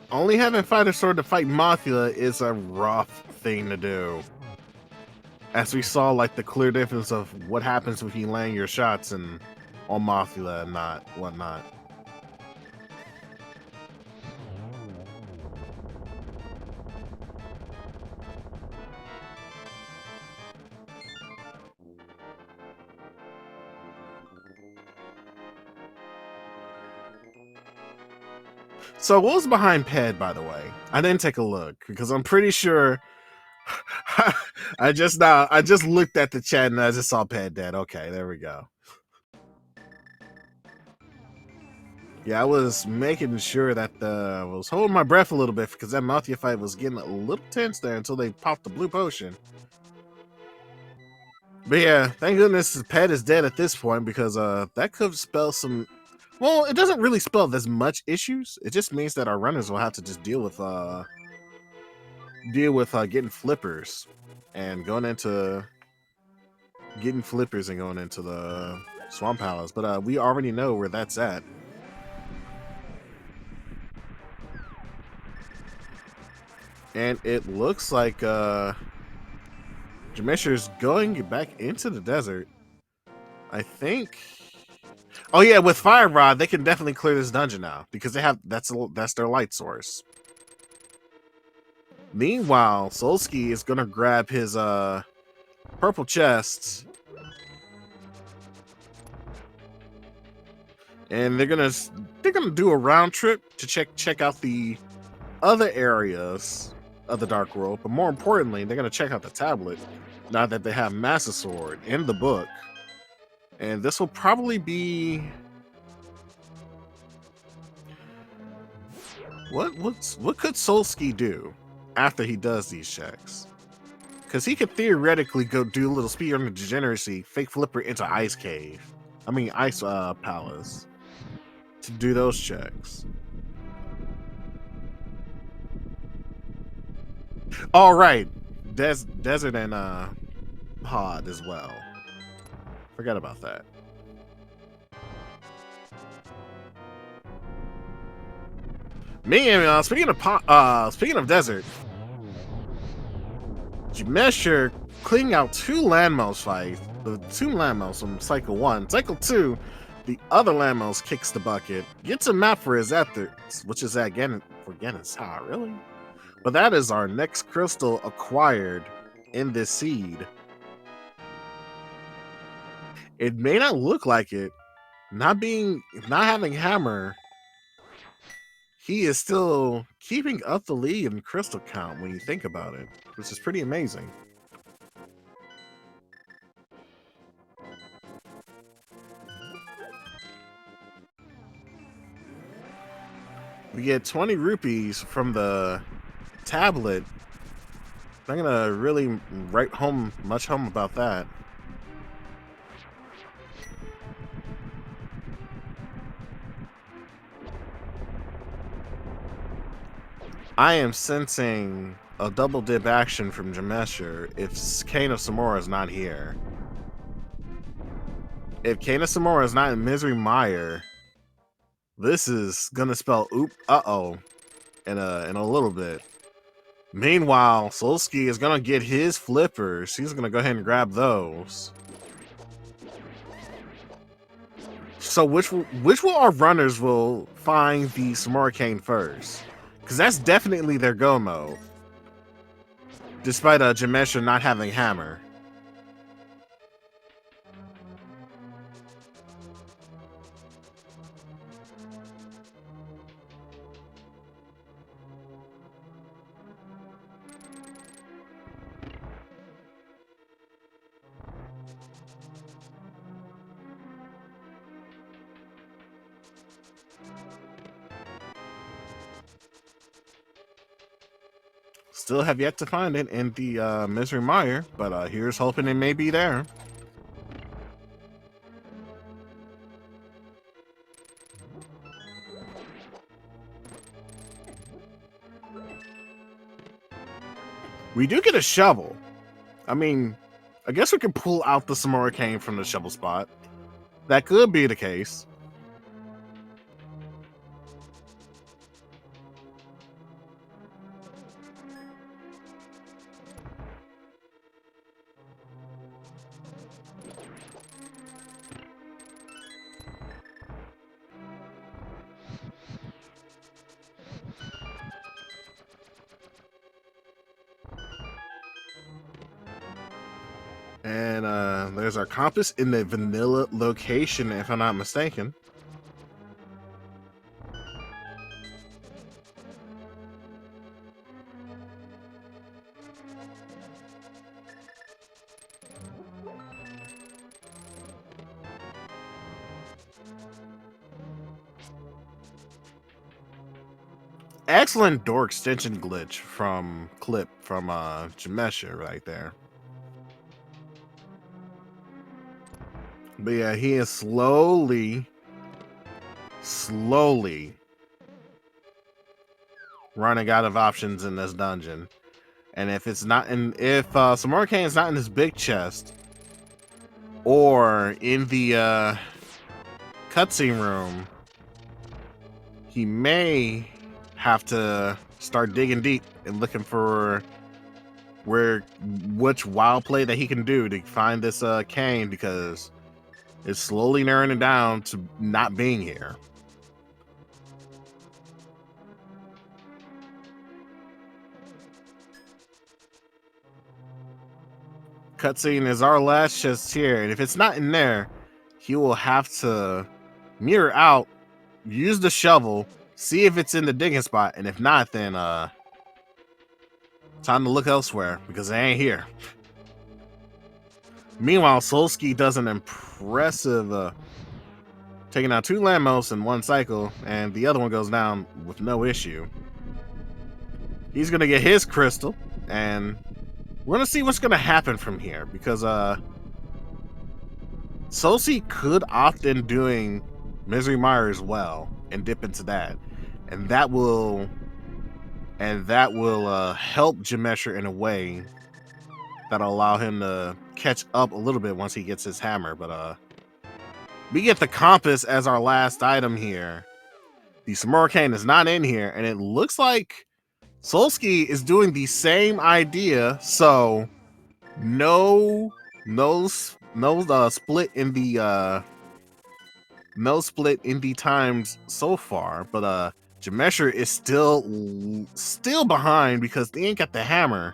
Speaker 1: Only having Fighter Sword to fight Mothula is a rough thing to do. As we saw, like, the clear difference of what happens if you land your shots on Mothula and whatnot. So what was behind Ped, by the way? I didn't take a look because I'm pretty sure I just looked at the chat and I just saw Ped dead. Okay, there we go. Yeah, I was making sure that I was holding my breath a little bit because that Mafia fight was getting a little tense there until they popped the blue potion. But yeah, thank goodness Ped is dead at this point, because that could spell some. Well, it doesn't really spell as much issues. It just means that our runners will have to just deal with getting flippers and going into the Swamp Palace. But we already know where that's at. And it looks like Jamesher's going back into the desert. I think. Oh yeah, with Fire Rod, they can definitely clear this dungeon now because they have that's their light source. Meanwhile, Solski is gonna grab his purple chest, and they're gonna do a round trip to check out the other areas of the Dark World. But more importantly, they're gonna check out the tablet now that they have Master Sword in the book. And this will probably be what could Solski do after he does these checks? Because he could theoretically go do a little speedrun of degeneracy, fake flipper into Ice Cave. I mean Ice Palace to do those checks. All right, desert and pod as well. Forget about that. Speaking of desert, Mesher cleaning out two landmails fights. The two landmails from Cycle 1. Cycle 2, the other landmails kicks the bucket. Gets a map for his ethics, which is at Ganon for Ganon's Tower, really? But that is our next crystal acquired in this seed. It may not look like it. Not having hammer, he is still keeping up the lead in crystal count when you think about it, which is pretty amazing. We get 20 rupees from the tablet. I'm gonna really write much home about that. I am sensing a double dip action from Jamesher if Kane of Samora is not here. If Kane of Samora is not in Misery Mire, this is gonna spell uh-oh in a little bit. Meanwhile, Solski is gonna get his flippers. He's gonna go ahead and grab those. So which will our runners will find the Samora Cane first? Because that's definitely their go mode. Despite Jamesha not having hammer. Still have yet to find it in the Misery Mire, but here's hoping it may be there. We do get a shovel. I mean, I guess we can pull out the Samora Cane from the shovel spot. That could be the case. And there's our compass in the vanilla location, if I'm not mistaken. Excellent door extension glitch from Jamesha right there. But yeah, he is slowly running out of options in this dungeon. And if Samora Cane is not in his big chest or in the cutscene room, he may have to start digging deep and looking for which wild play that he can do to find this cane, because it's slowly narrowing it down to not being here. Cutscene is our last chest here, and if it's not in there, he will have to mirror out, use the shovel, see if it's in the digging spot, and if not, then time to look elsewhere because they ain't here. Meanwhile, Solski does an impressive taking out 2 Lamos in 1 cycle, and the other one goes down with no issue. He's gonna get his crystal, and we're gonna see what's gonna happen from here because Solsi could opt in doing Misery Mire as well and dip into that, and that will help Jamesher in a way that'll allow him to catch up a little bit once he gets his hammer. But we get the compass as our last item here. The Samuracane is not in here, and it looks like Solski is doing the same idea. So no split in the times so far, but Jamesher is still behind because they ain't got the hammer,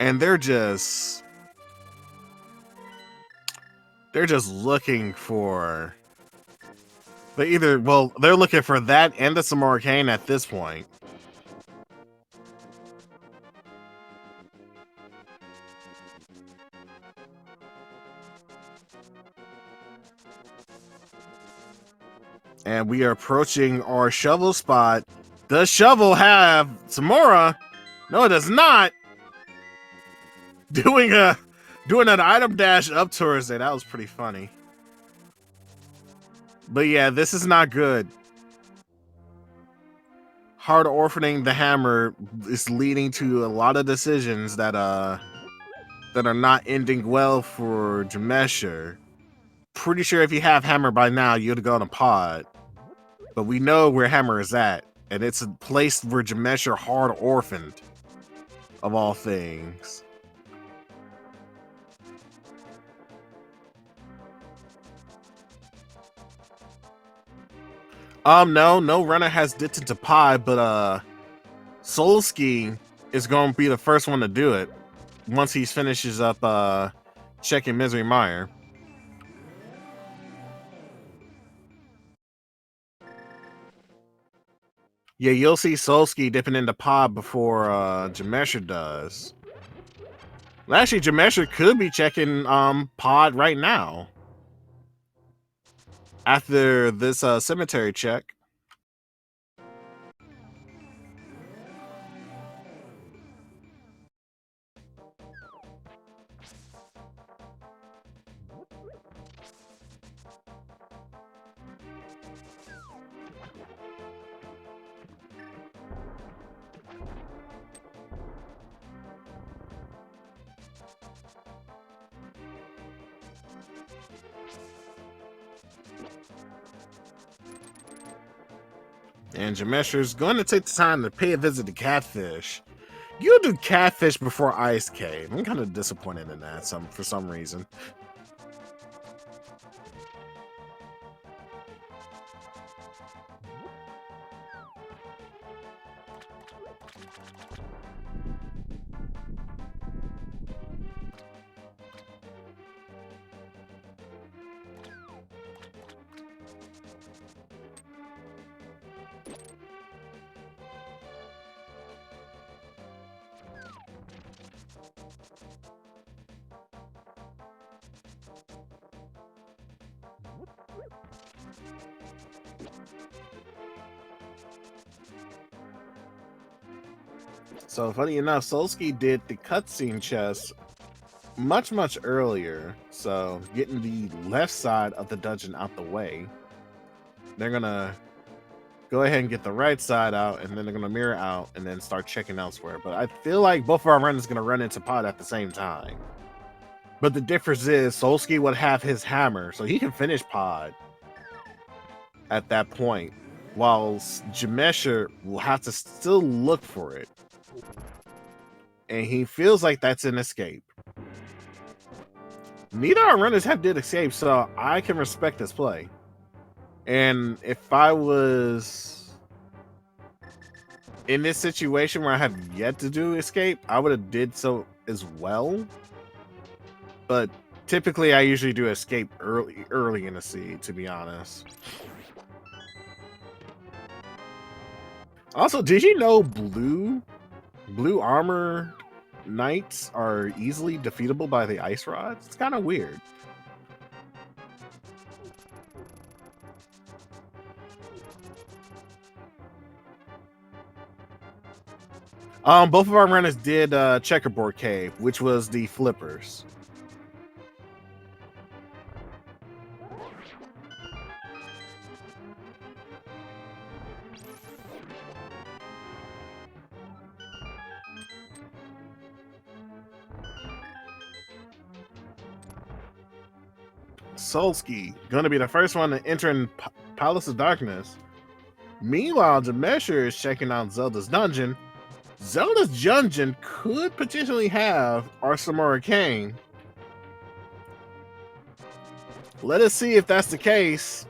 Speaker 1: and they're just looking for they're looking for that and the Samuracane at this point. And we are approaching our shovel spot. Does shovel have Samura? No, it does not. Doing an item dash up towards it. That was pretty funny. But yeah, this is not good. Hard orphaning the hammer is leading to a lot of decisions that are not ending well for Jamesher. Pretty sure if you have hammer by now, you'd go on a pod. But we know where hammer is at, and it's a place where Jamesher hard orphaned, of all things. No runner has dipped into pod, but Solski is going to be the first one to do it once he finishes up checking Misery Mire. Yeah, you'll see Solski dipping into pod before Jamesher does. Well, actually, Jamesher could be checking pod right now after this cemetery check. And Jamesher's going to take the time to pay a visit to Catfish. You do Catfish before Ice Cave. I'm kind of disappointed in that for some reason. So funny enough, Solski did the cutscene chest much earlier. So getting the left side of the dungeon out the way, they're gonna go ahead and get the right side out, and then they're gonna mirror out and then start checking elsewhere. But I feel like both of our runners gonna run into pod at the same time. But the difference is Solski would have his hammer, so he can finish pod at that point, while Jamesher will have to still look for it. And he feels like that's an escape. Neither our runners have did escape, so I can respect this play. And if I was in this situation where I have yet to do escape, I would have did so as well. but typically I usually do escape early in the seed, to be honest. Also, did you know blue armor knights are easily defeatable by the ice rods? It's kind of weird. Both of our runners did Checkerboard Cave, which was the flippers. Solsky, gonna be the first one to enter in Palace of Darkness. Meanwhile, Demesher is checking out Zelda's dungeon. Zelda's dungeon could potentially have Arsamora Kane. Let us see if that's the case.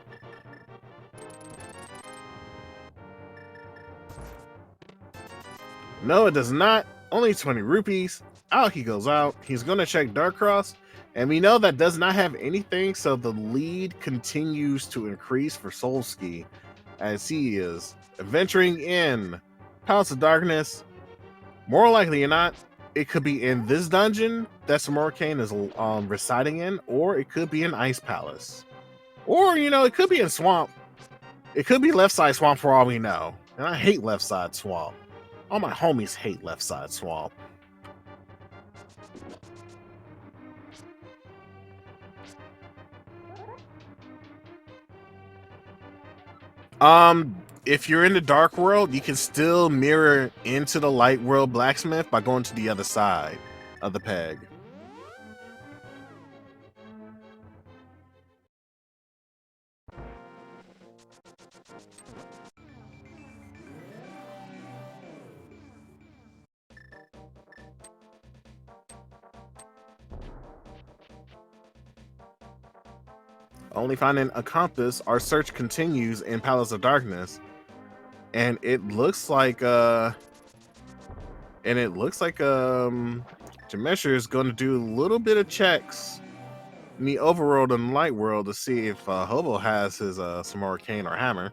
Speaker 1: No, it does not. Only 20 rupees. Out he goes out. He's going to check Darkross. And we know that does not have anything, so the lead continues to increase for Solsky as he is venturing in Palace of Darkness. More likely than not, it could be in this dungeon that Samora Kane is residing in, or it could be in Ice Palace. Or, you know, it could be in Swamp. It could be Left Side Swamp for all we know. And I hate Left Side Swamp. All my homies hate Left Side Swamp. If you're in the dark world, you can still mirror into the light world blacksmith by going to the other side of the peg. Only finding a compass, our search continues in Palace of Darkness. And it looks like Jamesher is going to do a little bit of checks in the overworld and light world to see if Hobo has his Samora Cane or hammer.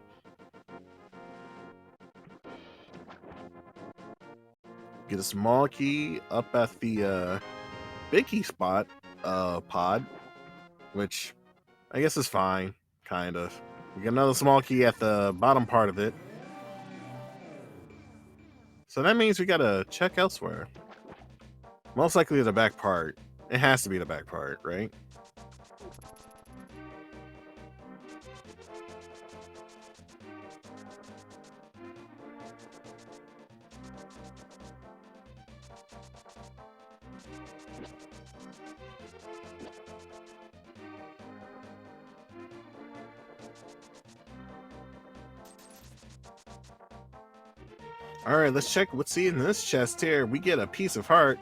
Speaker 1: Get a small key up at the big key spot pod, which I guess is fine, kind of. We get another small key at the bottom part of it. So that means we gotta check elsewhere. Most likely the back part. It has to be the back part, right? All right, let's check what's in this chest here. We get a piece of heart.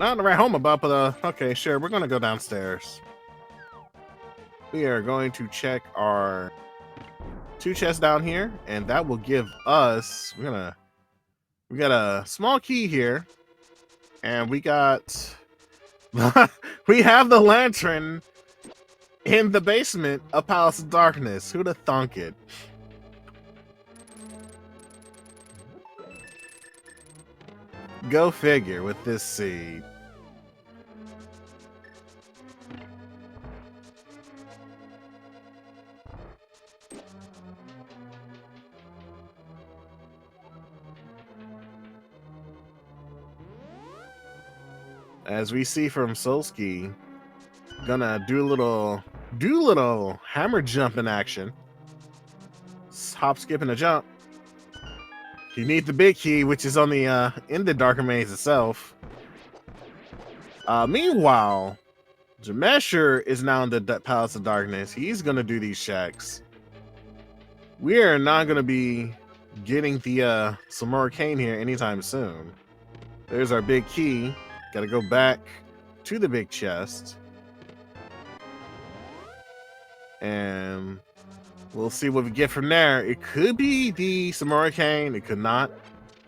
Speaker 1: Not to write home about, but okay, sure. We're gonna go downstairs. We are going to check our 2 chests down here, and that will give us. We got a small key here, and we got. We have the lantern in the basement of Palace of Darkness. Who'd have thunk it? Go figure with this seed. As we see from Solsky, gonna do a little hammer jump in action. Hop, skip, and a jump. You need the big key, which is on the in the Darker Maze itself. Meanwhile, Jamesher is now in the Palace of Darkness. He's gonna do these checks. We are not gonna be getting the Samora Cane here anytime soon. There's our big key. Gotta go back to the big chest. And we'll see what we get from there. It could be the Samora Cane. It could not.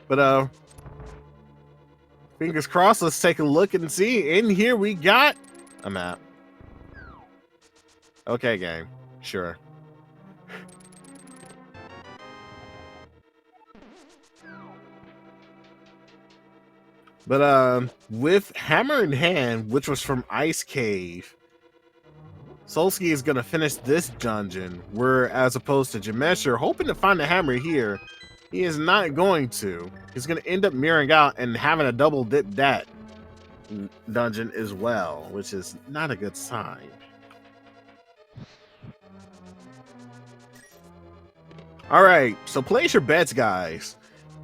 Speaker 1: But fingers crossed. Let's take a look and see. In here we got a map. Okay, game. Sure. But with Hammer in Hand, which was from Ice Cave, Solsky is gonna finish this dungeon, where as opposed to Jamesher hoping to find the hammer here, he is not going to. He's gonna end up mirroring out and having a double dip that dungeon as well, which is not a good sign. Alright, so place your bets, guys.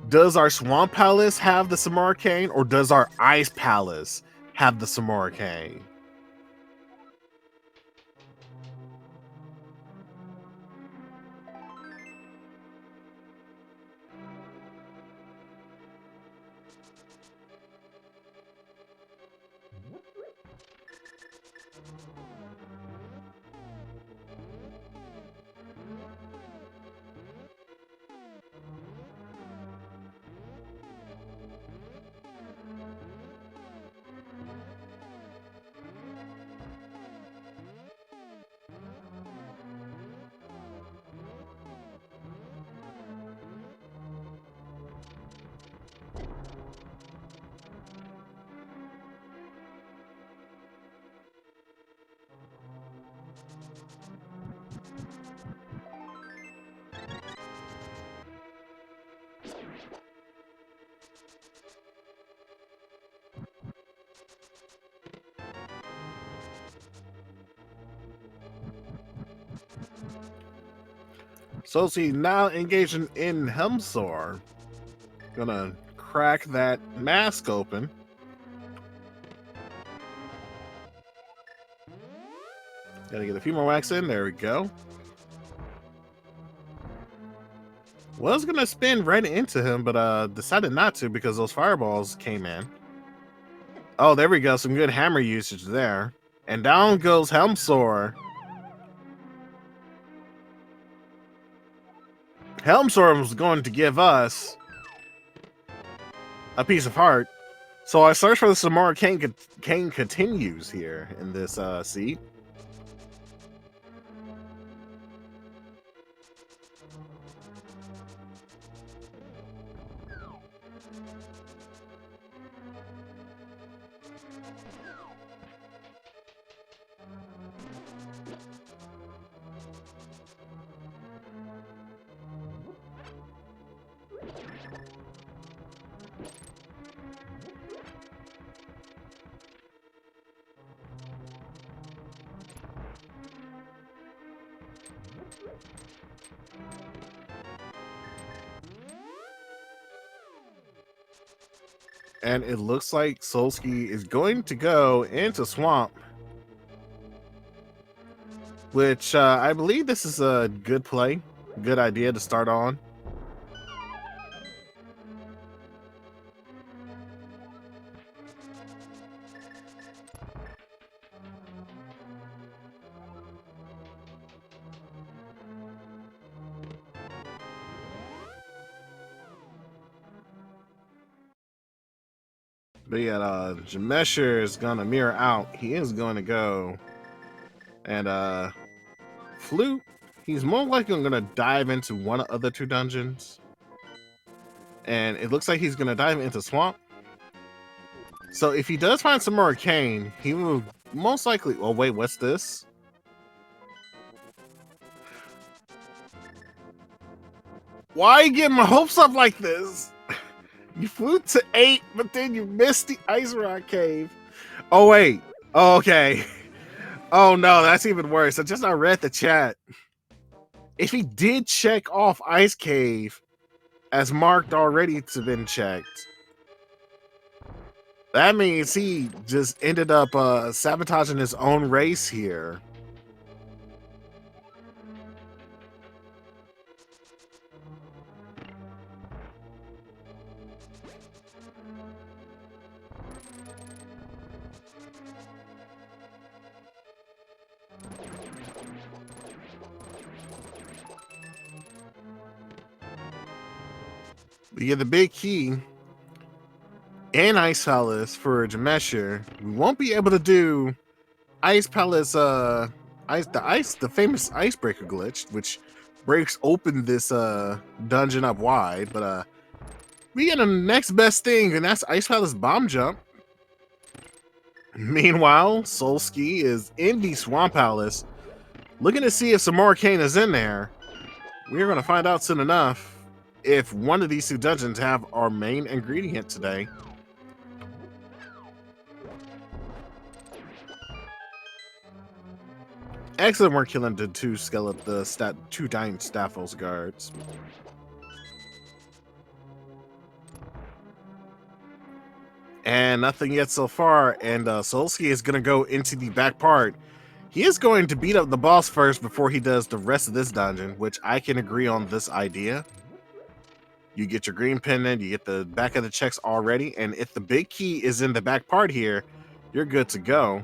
Speaker 1: Does our Swamp Palace have the Samurcane, or does our Ice Palace have the Samurcane? So see, now engaging in Helmsor. Gonna crack that mask open. Gotta get a few more wax in. There we go. Was gonna spin right into him, but decided not to because those fireballs came in. Oh, there we go. Some good hammer usage there. And down goes Helmsor. Helmsor was going to give us a piece of heart. So our search for the Samara Kane continues here in this seat. And it looks like Solsky is going to go into Swamp. Which I believe this is a good play. Good idea to start on. But yeah, Jamesher is gonna mirror out. He is going to go. And Flute, he's more likely gonna dive into one of the two dungeons. And it looks like he's gonna dive into Swamp. So if he does find some more arcane, he will most likely. Oh wait, what's this? Why get my hopes up like this? You flew to 8, but then you missed the Ice Rock Cave. Oh wait. Oh, okay. Oh no, that's even worse. I just read the chat. If he did check off Ice Cave as marked already to been checked, that means he just ended up sabotaging his own race here. But yeah, the big key in Ice Palace for Jamesher, we won't be able to do Ice Palace, the famous icebreaker glitch, which breaks open this dungeon up wide. But we get the next best thing, and that's Ice Palace bomb jump. Meanwhile, Solski is in the Swamp Palace, looking to see if some more Arcane is in there. We're gonna find out soon enough if one of these two dungeons have our main ingredient today. Excellent work killing the two two giant Staphos guards. And nothing yet so far, and Solski is gonna go into the back part. He is going to beat up the boss first before he does the rest of this dungeon, which I can agree on this idea. You get your green pendant, you get the back of the checks already, and if the big key is in the back part here, you're good to go.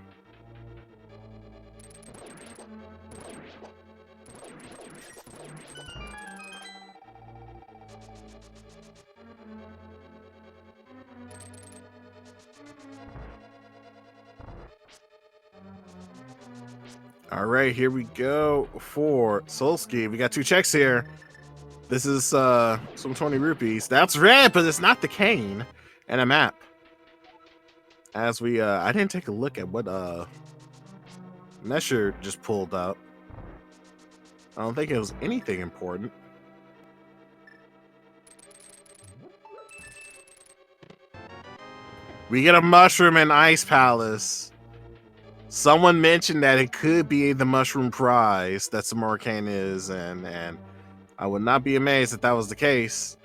Speaker 1: All right, here we go for Solski. We got two checks here. This is some 20 rupees. That's red, but it's not the cane. And a map. As we I didn't take a look at what Mesher just pulled up. I don't think it was anything important. We get a mushroom in Ice Palace. Someone mentioned that it could be the mushroom prize that some arcane is, and I would not be amazed if that was the case.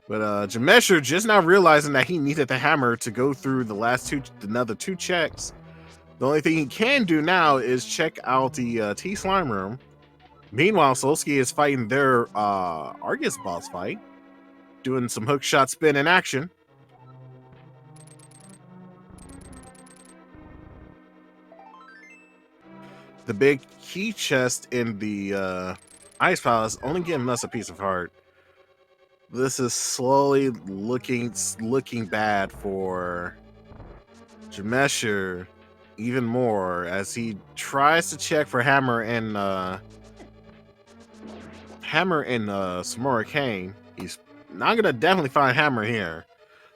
Speaker 1: But Jamesher just now realizing that he needed the hammer to go through the another two checks. The only thing he can do now is check out the T slime room. Meanwhile, Solski is fighting their Argus boss fight, doing some hook shot spin in action. The big key chest in the Ice Palace only giving us a piece of heart. This is slowly looking bad for Jamesher even more as he tries to check for hammer and Samora Kane. He's not gonna definitely find hammer here.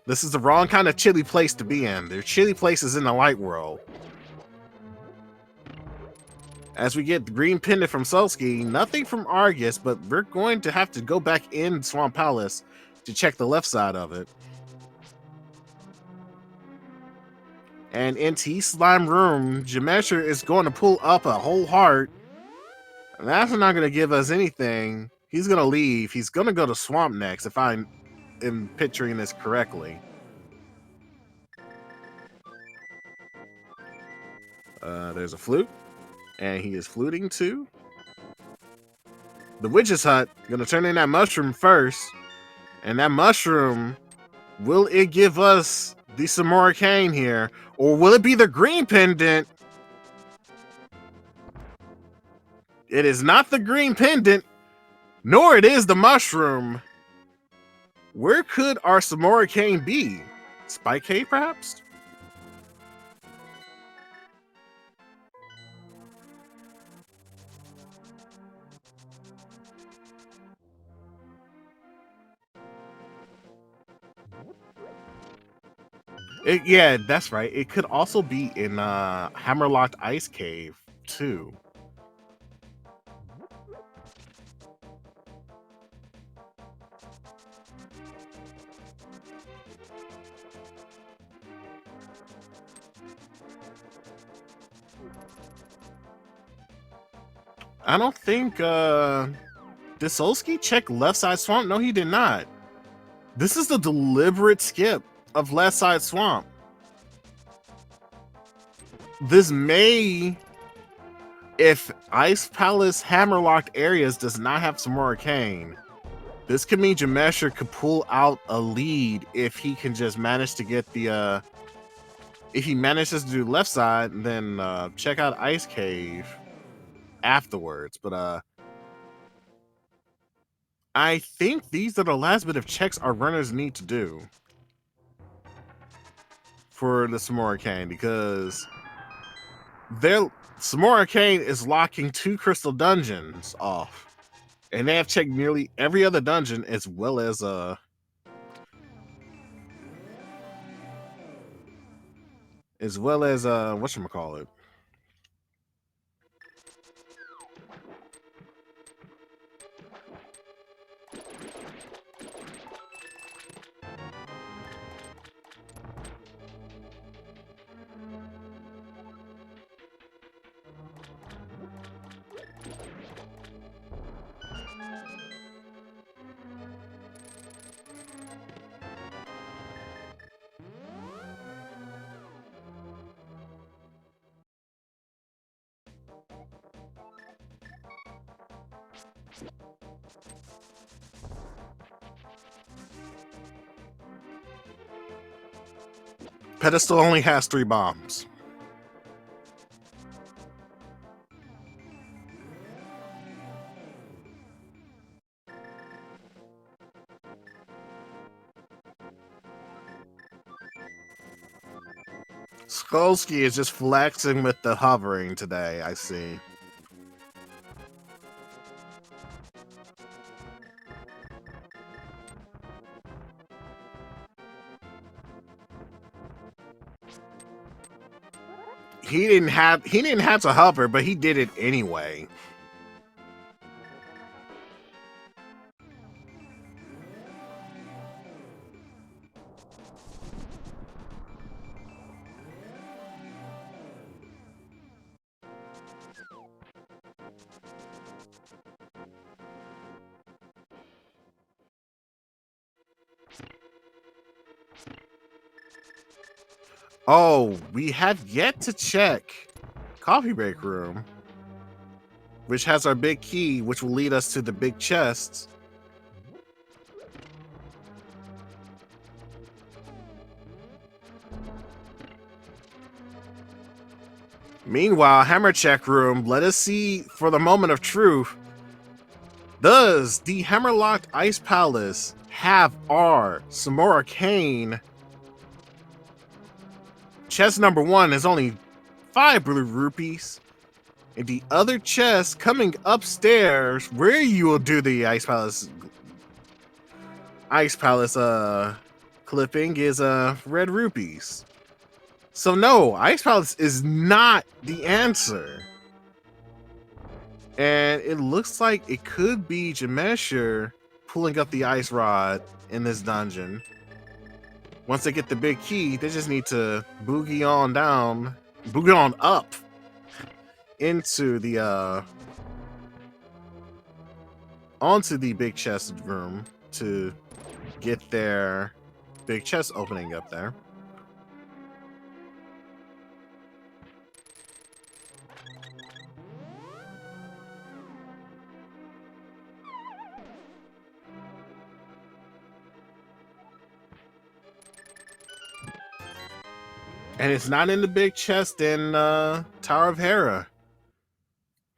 Speaker 1: This is the wrong kind of chilly place to be in. Their chilly places in the light world. As we get the green pendant from Solski, nothing from Argus, but we're going to have to go back in Swamp Palace to check the left side of it. And in T Slime Room, Jamesher is going to pull up a whole heart. And that's not going to give us anything. He's going to leave. He's going to go to Swamp next, if I am picturing this correctly. There's a flute. And he is fluting to the witch's hut. Gonna turn in that mushroom first. And that mushroom, will it give us the Samora Cane here? Or will it be the green pendant? It is not the green pendant, nor it is the mushroom. Where could our Samora Cane be? Spike Cave, perhaps? Yeah, that's right. It could also be in Hammerlocked Ice Cave, too. I don't think, did Solski check left side swamp? No, he did not. This is the deliberate skip of left side swamp. This may, if Ice Palace Hammerlocked areas does not have some more arcane, this could mean Jamesher could pull out a lead if he can just manage to get the if he manages to do left side, then check out Ice Cave afterwards. But I think these are the last bit of checks our runners need to do. for the Samora Cane because Samora Cane is locking 2 crystal dungeons off. And they have checked nearly every other dungeon as well as whatchamacallit. Pedestal only has 3 bombs. Skolsky is just flexing with the hovering today, I see. He didn't have to hover, but he did it anyway. Oh, we have yet to check Coffee Break Room, which has our big key, which will lead us to the big chests. Meanwhile, Hammer Check Room, let us see for the moment of truth. Does the Hammerlocked Ice Palace have our Samora Cane? Chest number 1 is only 5 blue rupees. And the other chest coming upstairs, where you will do the Ice Palace clipping, is red rupees. So no, Ice Palace is not the answer. And it looks like it could be Jamesher pulling up the ice rod in this dungeon. Once they get the big key, they just need to boogie on up into the onto the big chest room to get their big chest opening up there. And it's not in the big chest in Tower of Hera.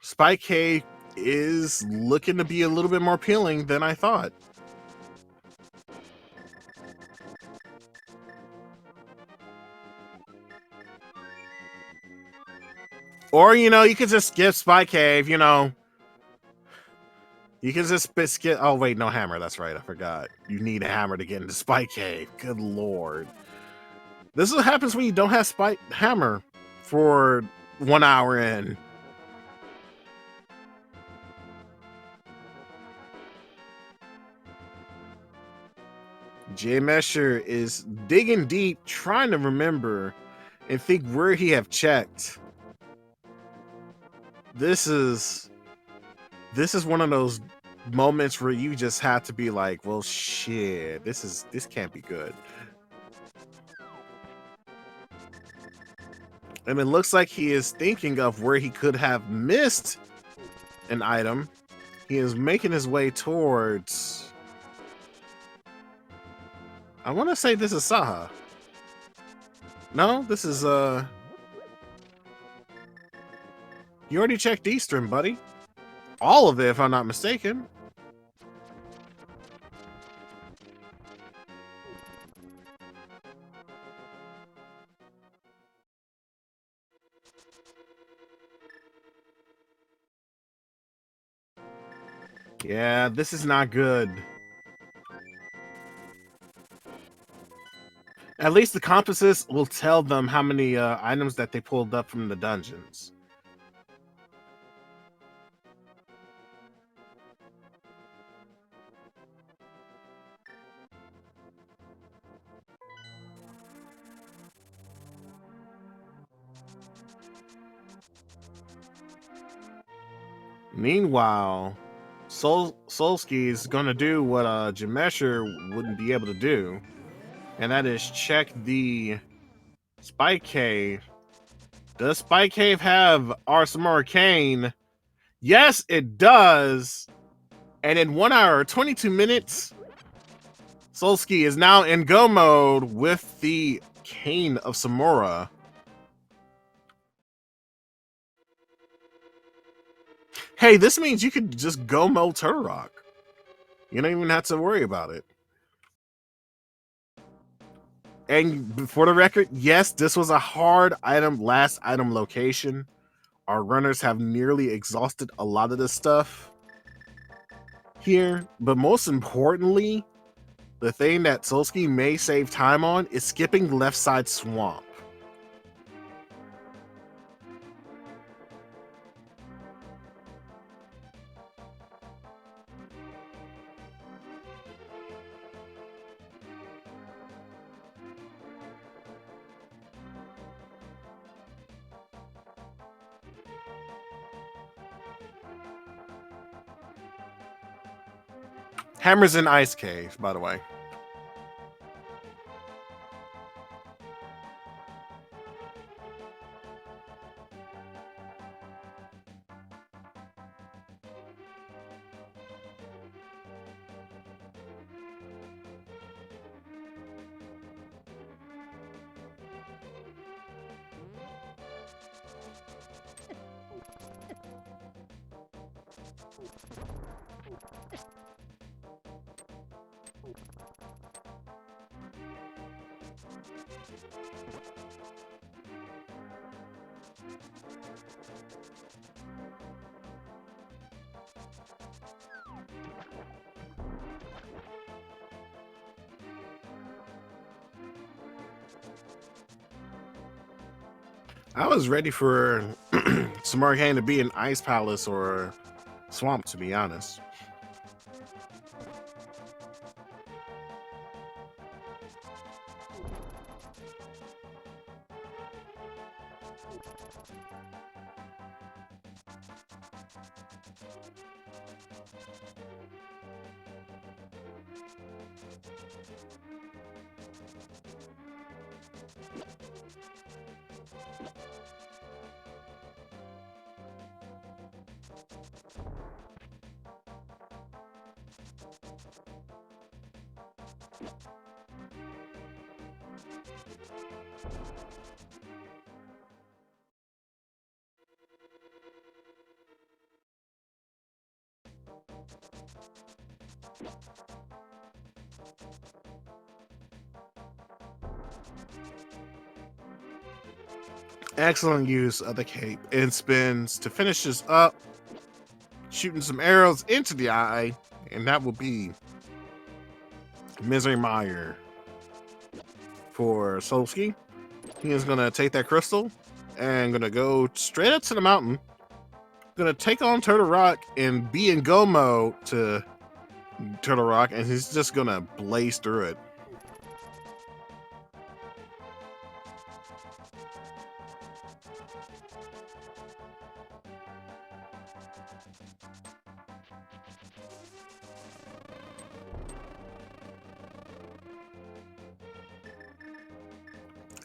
Speaker 1: Spike Cave is looking to be a little bit more appealing than I thought. Or, you could just skip Spike Cave, You can just skip. Oh, wait, no hammer. That's right. I forgot. You need a hammer to get into Spike Cave. Good lord. This is what happens when you don't have Spike Hammer for 1 hour in. Jamesher is digging deep, trying to remember and think where he have checked. This is one of those moments where you just have to be like, well, shit, this can't be good. And it looks like he is thinking of where he could have missed an item. He is making his way towards... I want to say this is Saha. No, this is... You already checked Eastern, buddy. All of it, if I'm not mistaken. Yeah, this is not good. At least the compasses will tell them how many items that they pulled up from the dungeons. Meanwhile, Solsky is gonna do what Jamesher wouldn't be able to do, and that is check the Spike Cave. Does Spike Cave have Arsenal Arcane? Yes, it does. And in 1 hour, 22 minutes, Solsky is now in go mode with the Cane of Samora. Hey, this means you could just go mode Turtle Rock. You don't even have to worry about it. And for the record, yes, this was a hard last item location. Our runners have nearly exhausted a lot of this stuff here, but most importantly, the thing that Solsky may save time on is skipping left side swamp. Hammer's in Ice Cave, by the way. I was ready for Samarkand to be an Ice Palace or Swamp, to be honest. Excellent use of the cape and spins to finish this up, shooting some arrows into the eye, and that will be Misery Mire for Solsky. He is going to take that crystal and going to go straight up to the mountain. Going to take on Turtle Rock and be in go mode to Turtle Rock, and he's just going to blaze through it.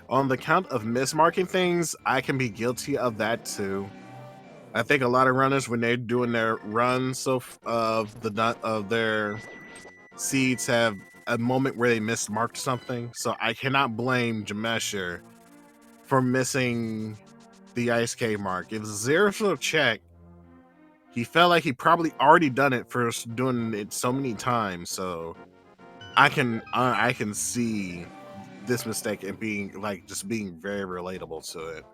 Speaker 1: On the count of mismarking things, I can be guilty of that too. I think a lot of runners, when they're doing their runs of their seeds, have a moment where they mismarked something. So I cannot blame Jamesher for missing the Ice Cave mark. It was a 0 check. He felt like he probably already done it for doing it so many times. So I can see this mistake and being like just being very relatable to it.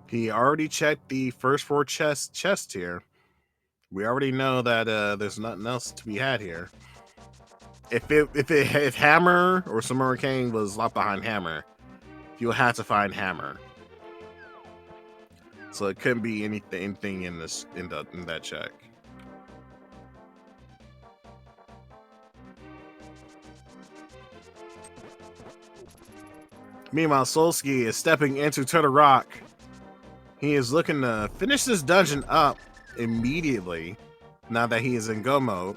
Speaker 1: He already checked the first 4 chests here. We already know that there's nothing else to be had here. If Hammer or some Hurricane was locked behind Hammer, you'll have to find Hammer. So it couldn't be anything in that check. Meanwhile, Solski is stepping into Turtle Rock. He is looking to finish this dungeon up immediately now that he is in go mode.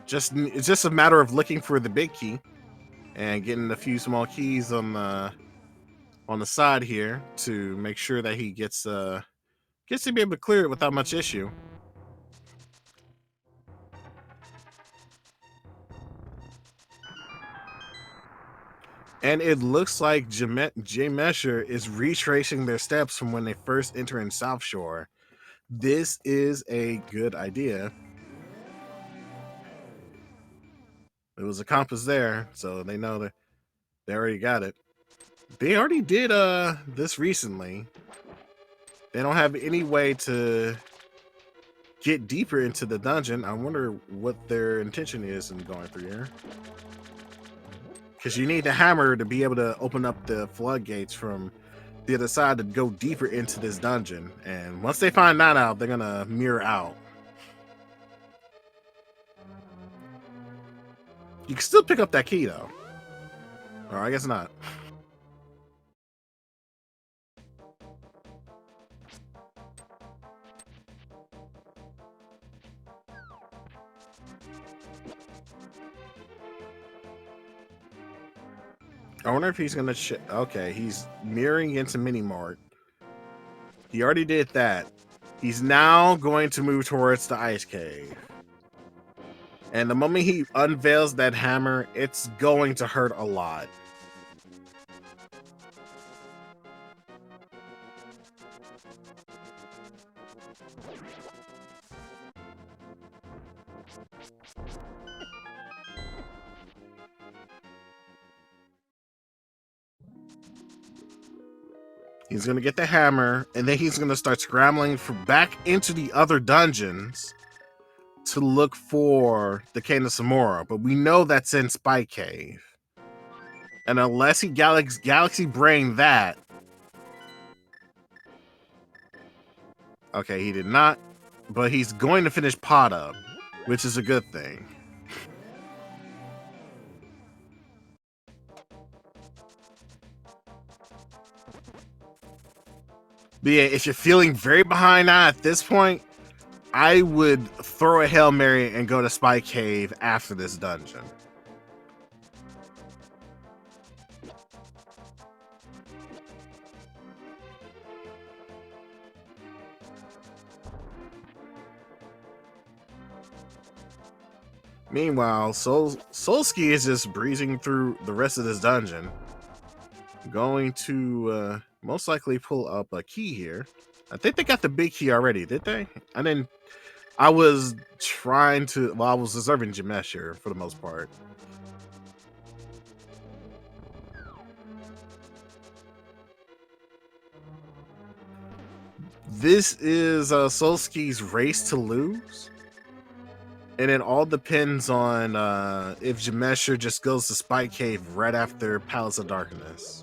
Speaker 1: It's just a matter of looking for the big key and getting a few small keys on the side here to make sure that he gets to be able to clear it without much issue. And it looks like J Mesher is retracing their steps from when they first enter in South Shore. This is a good idea. It was a compass there, so they know that they already got it. They already did this recently. They don't have any way to get deeper into the dungeon. I wonder what their intention is in going through here. Because you need the hammer to be able to open up the floodgates from the other side to go deeper into this dungeon. And once they find that out, they're gonna mirror out. You can still pick up that key though. Or I guess not. I wonder if he's gonna okay, he's mirroring into Mini Mart. He already did that. He's now going to move towards the ice cave. And the moment he unveils that hammer, it's going to hurt a lot. He's going to get the hammer, and then he's going to start scrambling back into the other dungeons to look for the Cane of Samora. But we know that's in Spike Cave. And unless he Galaxy Brain that... Okay, he did not. But he's going to finish Pot up, which is a good thing. But yeah, if you're feeling very behind at this point, I would throw a Hail Mary and go to Spike Cave after this dungeon. Meanwhile, Solski is just breezing through the rest of this dungeon. Going to most likely pull up a key here. I think they got the big key already, did they? I was trying to... Well, I was observing Jamesh here for the most part. This is Solski's race to lose. And it all depends on if Jamesher just goes to Spike Cave right after Palace of Darkness.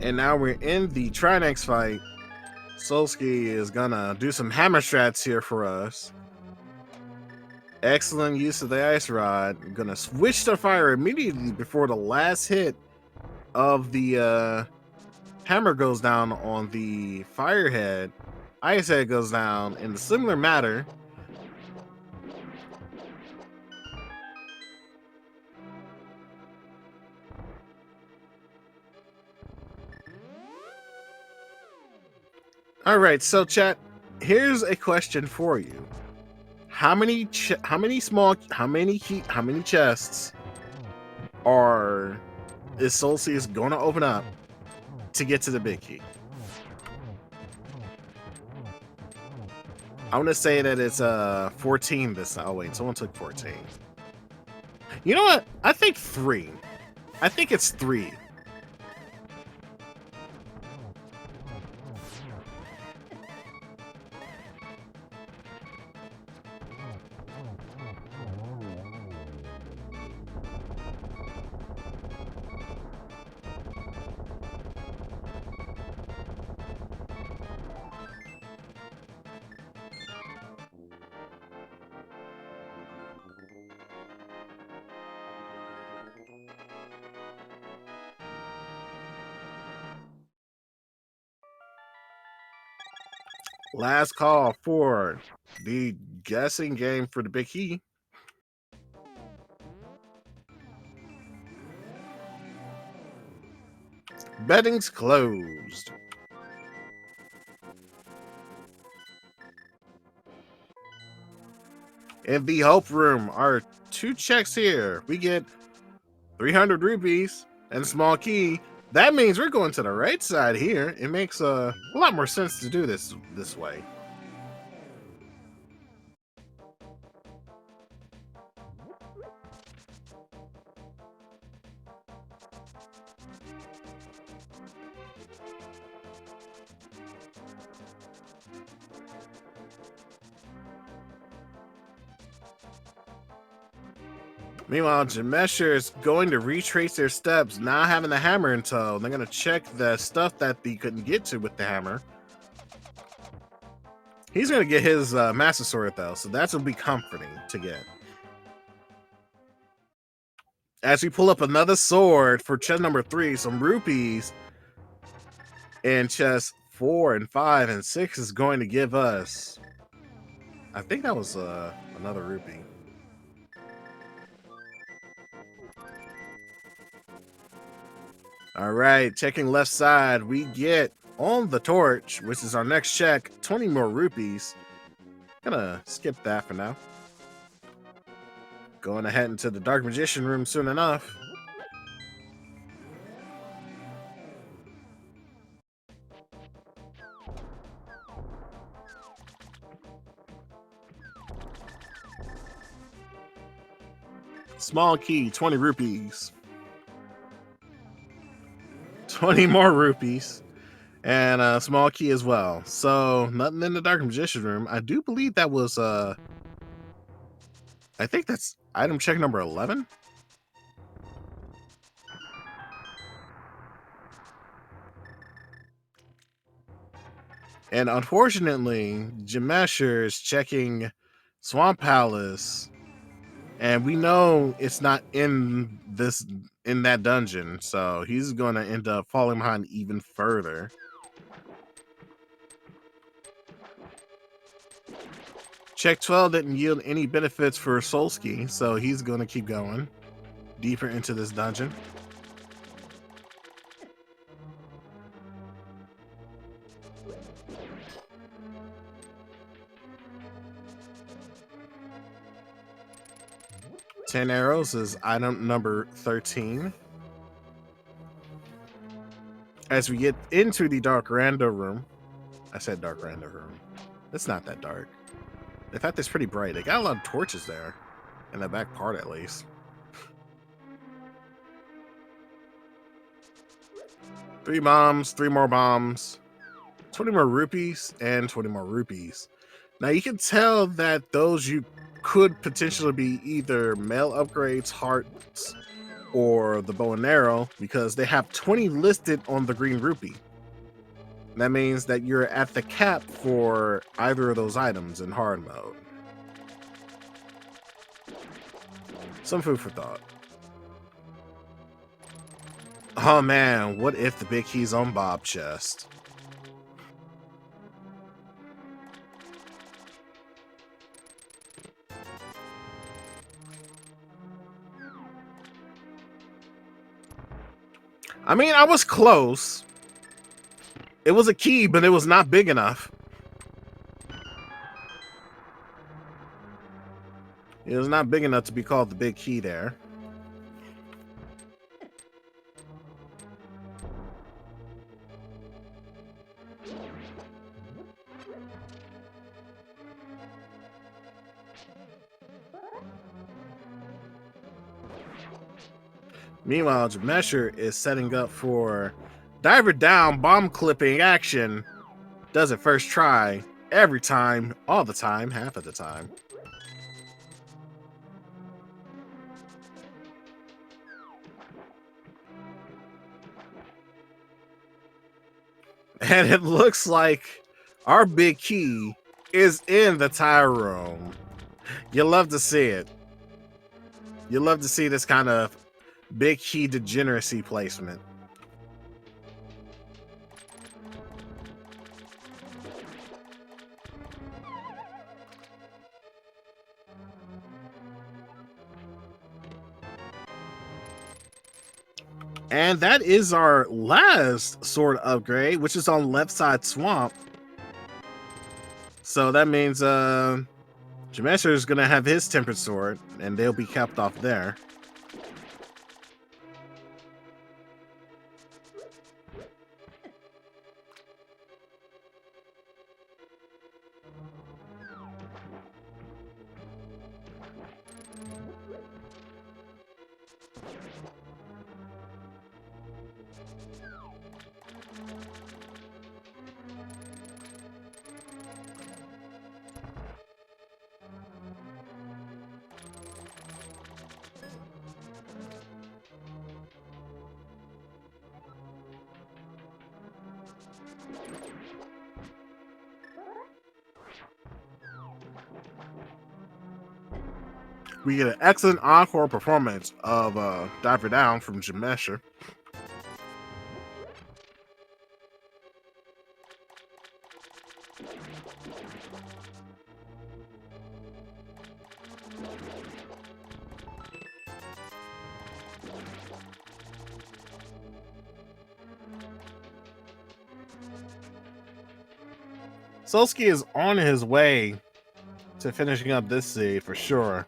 Speaker 1: And now we're in the Trinex fight. Solski is gonna do some hammer strats here for us. Excellent use of the ice rod. I'm gonna switch to fire immediately before the last hit of the hammer goes down on the firehead. Ice head goes down in a similar matter. All right, so chat, here's a question for you. How many chests is Solstice going to open up to get to the big key? I want to say that it's 14 this time. Oh wait, someone took 14. You know what? I think 3. I think it's 3. Last call for the guessing game for the big key. Betting's closed. In the Hope Room are 2 checks here. We get 300 rupees and a small key. That means we're going to the right side here. It makes a lot more sense to do this way. Meanwhile, Jamesher is going to retrace their steps, not having the hammer in tow. They're going to check the stuff that they couldn't get to with the hammer. He's going to get his Master Sword, though, so that's going to be comforting to get. As we pull up another sword for chest number 3, some rupees. And chest 4 and 5 and 6 is going to give us... I think that was another rupee. All right, checking left side, we get on the torch, which is our next check, 20 more rupees. Gonna skip that for now. Going ahead into the Dark Magician room soon enough. Small key, 20 rupees. 20 more rupees. And a small key as well. So, nothing in the Dark Magician room. I do believe that was, I think that's item check number 11. And unfortunately, Jamesher is checking Swamp Palace. And we know it's not in that dungeon. So he's going to end up falling behind even further. Check 12 didn't yield any benefits for Solski, so he's going to keep going deeper into this dungeon. Ten arrows is item number 13. As we get into the Dark Rando room, I said Dark Rando room. It's not that dark. In fact, it's pretty bright. They got a lot of torches there, in the back part at least. 3 bombs, 3 more bombs, 20 more rupees, and 20 more rupees. Now you can tell that those you could potentially be either mail upgrades, hearts, or the bow and arrow, because they have 20 listed on the green rupee. That means that you're at the cap for either of those items in hard mode. Some food for thought. Oh man, what if the big key's on Bob chest? I mean, I was close. It was a key, but it was not big enough. It was not big enough to be called the big key there. Meanwhile, Jamesher is setting up for diver down bomb clipping action. Does it first try, every time, all the time, half of the time. And it looks like our big key is in the tire room. You love to see it. You love to see this kind of big key degeneracy placement. And that is our last sword upgrade, which is on left side swamp. So that means Jamesher is going to have his tempered sword, and they'll be capped off there. We get an excellent encore performance of Diver Down from Jamesher. Solsky is on his way to finishing up this seed for sure.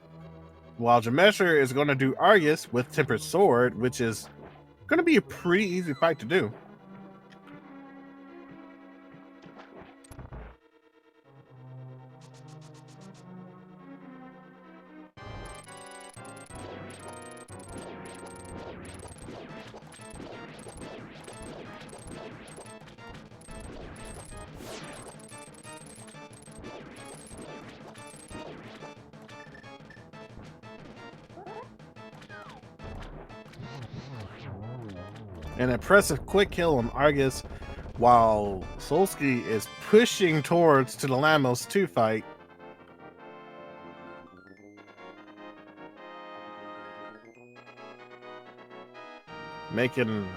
Speaker 1: While Jamesher is going to do Argus with Tempered Sword, which is going to be a pretty easy fight to do. An impressive quick kill on Argus while Solsky is pushing towards to the Lamos 2 fight. Getting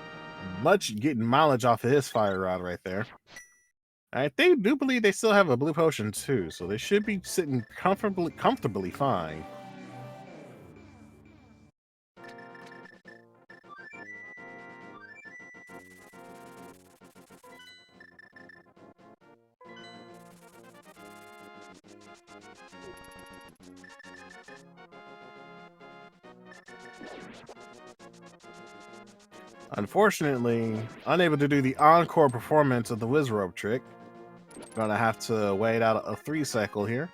Speaker 1: mileage off of his fire rod right there. I do believe they still have a blue potion too, so they should be sitting comfortably fine. Unfortunately, unable to do the encore performance of the Whiz Rope trick. Gonna have to wait out a 3 cycle here.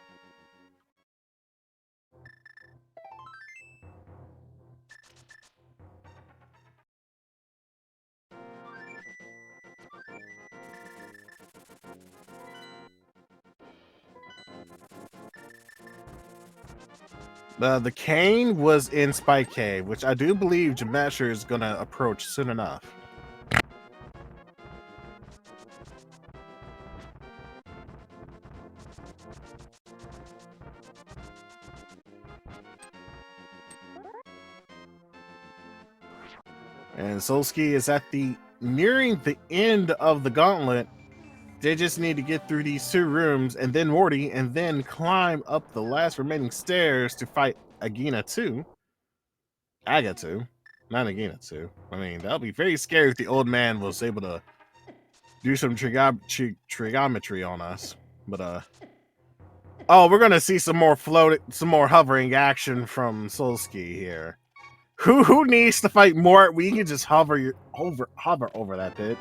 Speaker 1: The cane was in Spike Cave, which I do believe Jamesher is gonna approach soon enough. And Solsky is nearing the end of the gauntlet. They just need to get through these 2 rooms and then Morty and then climb up the last remaining stairs to fight Agina 2. Aga 2. Not Agina 2. I mean, that would be very scary if the old man was able to do some trigonometry on us. But oh, we're gonna see some more hovering action from Solsky here. Who needs to fight more? We can just hover over that bit.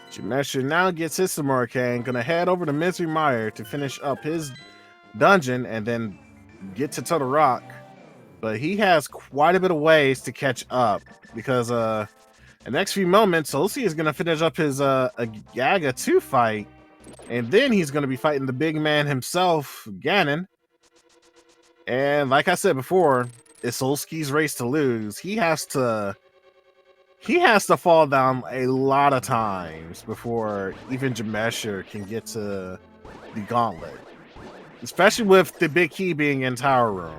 Speaker 1: Jimesha now gets his Samurkai, gonna head over to Misery Mire to finish up his dungeon and then get to Total Rock. But he has quite a bit of ways to catch up because in the next few moments, Solsky is gonna finish up his Gaga 2 fight, and then he's gonna be fighting the big man himself, Ganon. And like I said before, it's Solsky's race to lose. He has to fall down a lot of times before even Jamesher can get to the gauntlet. Especially with the big key being in Tower Room.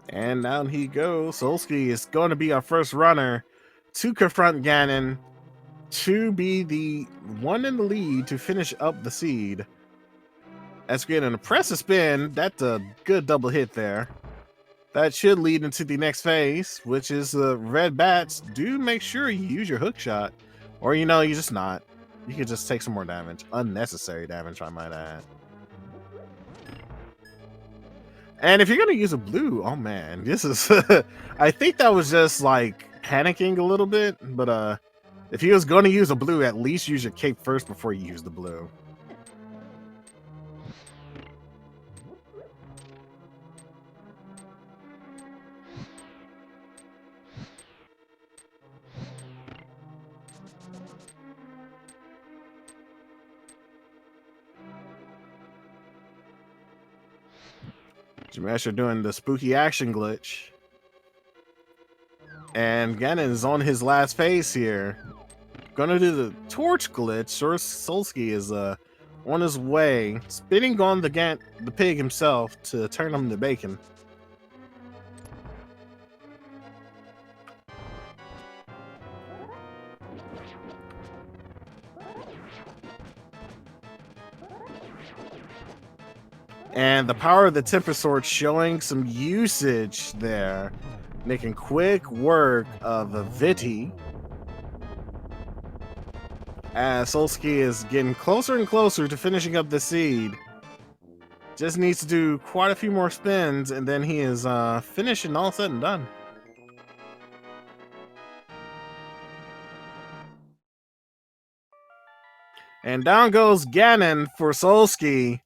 Speaker 1: And down he goes. Solsky is going to be our first runner to confront Ganon, to be the one in the lead to finish up the seed. As we get an impressive spin, that's a good double hit there. That should lead into the next phase, which is red bats. Do make sure you use your hook shot, or you just not. You could just take some more damage, unnecessary damage, I might add. And if you're gonna use a blue, oh man, this is I think that was just like panicking a little bit, but if he was gonna use a blue, at least use your cape first before you use the blue. Jamesh are doing the spooky action glitch. And Ganon is on his last phase here. Gonna do the torch glitch. Solsky is on his way, spitting on the pig himself to turn him to bacon. And the power of the Temper Sword showing some usage there. Making quick work of the Viti. As Solsky is getting closer and closer to finishing up the seed. Just needs to do quite a few more spins and then he is finished and all said and done. And down goes Ganon for Solsky.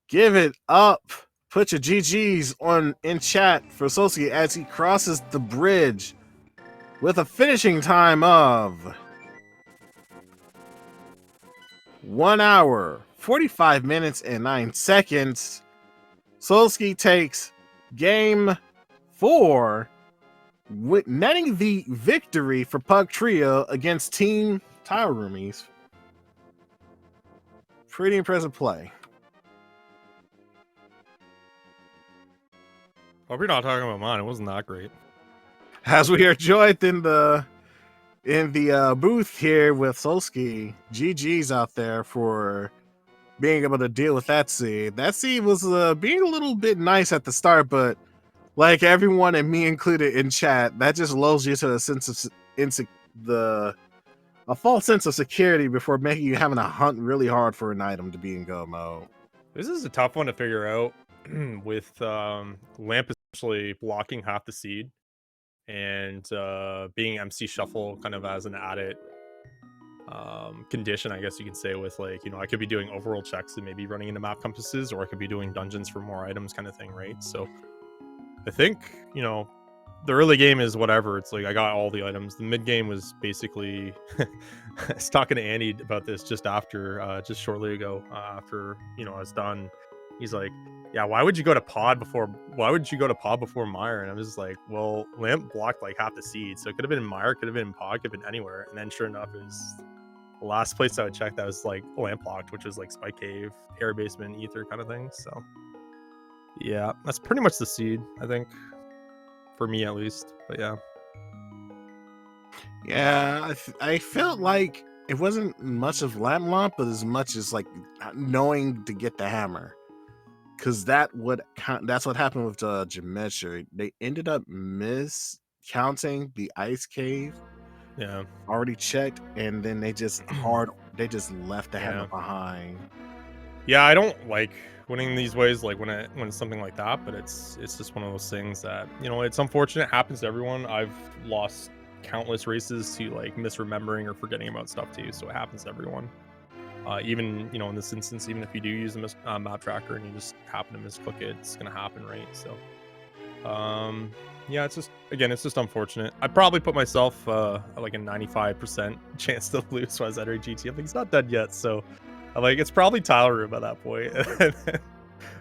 Speaker 1: Give it up. Put your GGs in chat for Solsky as he crosses the bridge with a finishing time of 1 hour, 45 minutes, and 9 seconds. Solsky takes game 4, netting the victory for PugTrio against Team Tower Roomies. Pretty impressive play.
Speaker 2: Hope you're not talking about mine. It wasn't that great.
Speaker 1: As we are joined in the booth here with Solsky, GG's out there for being able to deal with that seed. That seed was being a little bit nice at the start, but like everyone and me included in chat, that just lulls you to a sense of a false sense of security before making you having to hunt really hard for an item to be in go mode.
Speaker 2: This is a tough one to figure out with Lamp essentially blocking half the seed and being MC Shuffle kind of as an added condition, I guess you could say, with like, I could be doing overworld checks and maybe running into map compasses, or I could be doing dungeons for more items kind of thing, right? So I think, the early game is whatever. It's like I got all the items. The mid game was basically I was talking to Andy about this just shortly ago, after I was done. He's like, yeah, why would you go to pod before? Why would you go to pod before Mire? And I was just like, well, lamp blocked like half the seed, so it could have been Mire, could have been pod, could have been anywhere. And then sure enough, it was the last place I would check that was like lamp blocked, which was like Spike Cave, air basement, ether kind of thing. So yeah, that's pretty much the seed, I think, for me at least. But yeah.
Speaker 1: Yeah, I felt like it wasn't much of lamp, but as much as like knowing to get the hammer, because that's what happened with Geometry. They ended up miscounting the ice cave.
Speaker 2: Yeah.
Speaker 1: Already checked, and then they just left the hammer behind.
Speaker 2: Yeah, I don't like winning these ways, like when it's something like that, but it's just one of those things that, you know, it's unfortunate, it happens to everyone. I've lost countless races to like misremembering or forgetting about stuff too, so it happens to everyone. Even, you know, in this instance, even if you do use a map tracker and you just happen to misclick it, it's gonna happen, right? So yeah, it's just, again, it's just unfortunate. I'd probably put myself at like a 95% chance to lose when I was entering GT. I'm like, he's not done yet, so I'm like, it's probably Tyler Room at that point.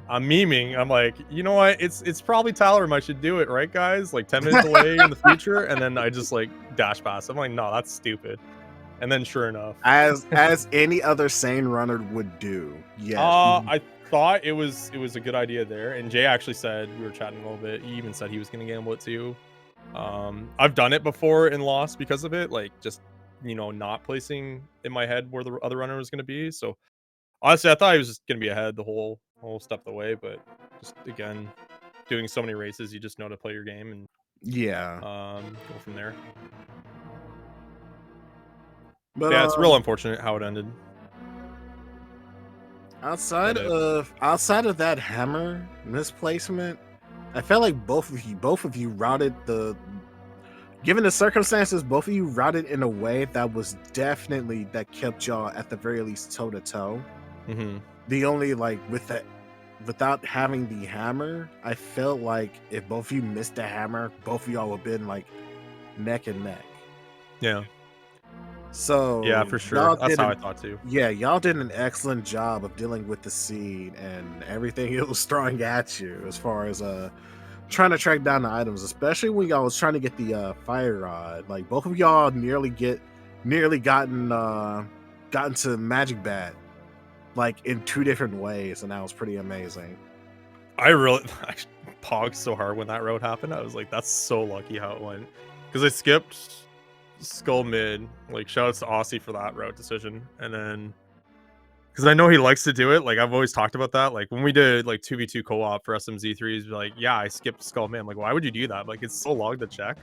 Speaker 2: I'm memeing. I'm like, you know what? It's probably Tyler Room. I should do it, right, guys? Like 10 minutes away in the future, and then I just like dash past. I'm like, no, that's stupid. And then sure enough,
Speaker 1: as any other sane runner would do. Yes.
Speaker 2: I thought it was a good idea there, and Jay actually said, we were chatting a little bit, he even said he was gonna gamble it too. I've done it before and lost because of it, like just, you know, not placing in my head where the other runner was gonna be. So honestly, I thought he was just gonna be ahead the whole step of the way, but just again, doing so many races, you just know to play your game and
Speaker 1: yeah,
Speaker 2: go from there.
Speaker 1: but
Speaker 2: Yeah, it's real unfortunate how it ended.
Speaker 1: Outside of that hammer misplacement, I felt like both of you routed given the circumstances, both of you routed in a way that was definitely that kept y'all at the very least toe to toe. The only like without having the hammer, I felt like if both of you missed the hammer, both of y'all would have been like neck and neck.
Speaker 2: Yeah.
Speaker 1: So
Speaker 2: yeah, for sure. That's how I thought too.
Speaker 1: Yeah, y'all did an excellent job of dealing with the seed and everything it was throwing at you as far as trying to track down the items, especially when y'all was trying to get the fire rod. Like both of y'all nearly gotten to Magic Bat like in 2 different ways, and that was pretty amazing.
Speaker 2: I pogged so hard when that road happened. I was like, that's so lucky how it went, because I skipped Skull mid. Like, shout outs to Aussie for that route decision. And then, because I know he likes to do it, like I've always talked about that. Like when we did like 2v2 co-op for SMZ3s, like, yeah, I skipped Skull mid. I'm like, why would you do that? Like, it's so long to check.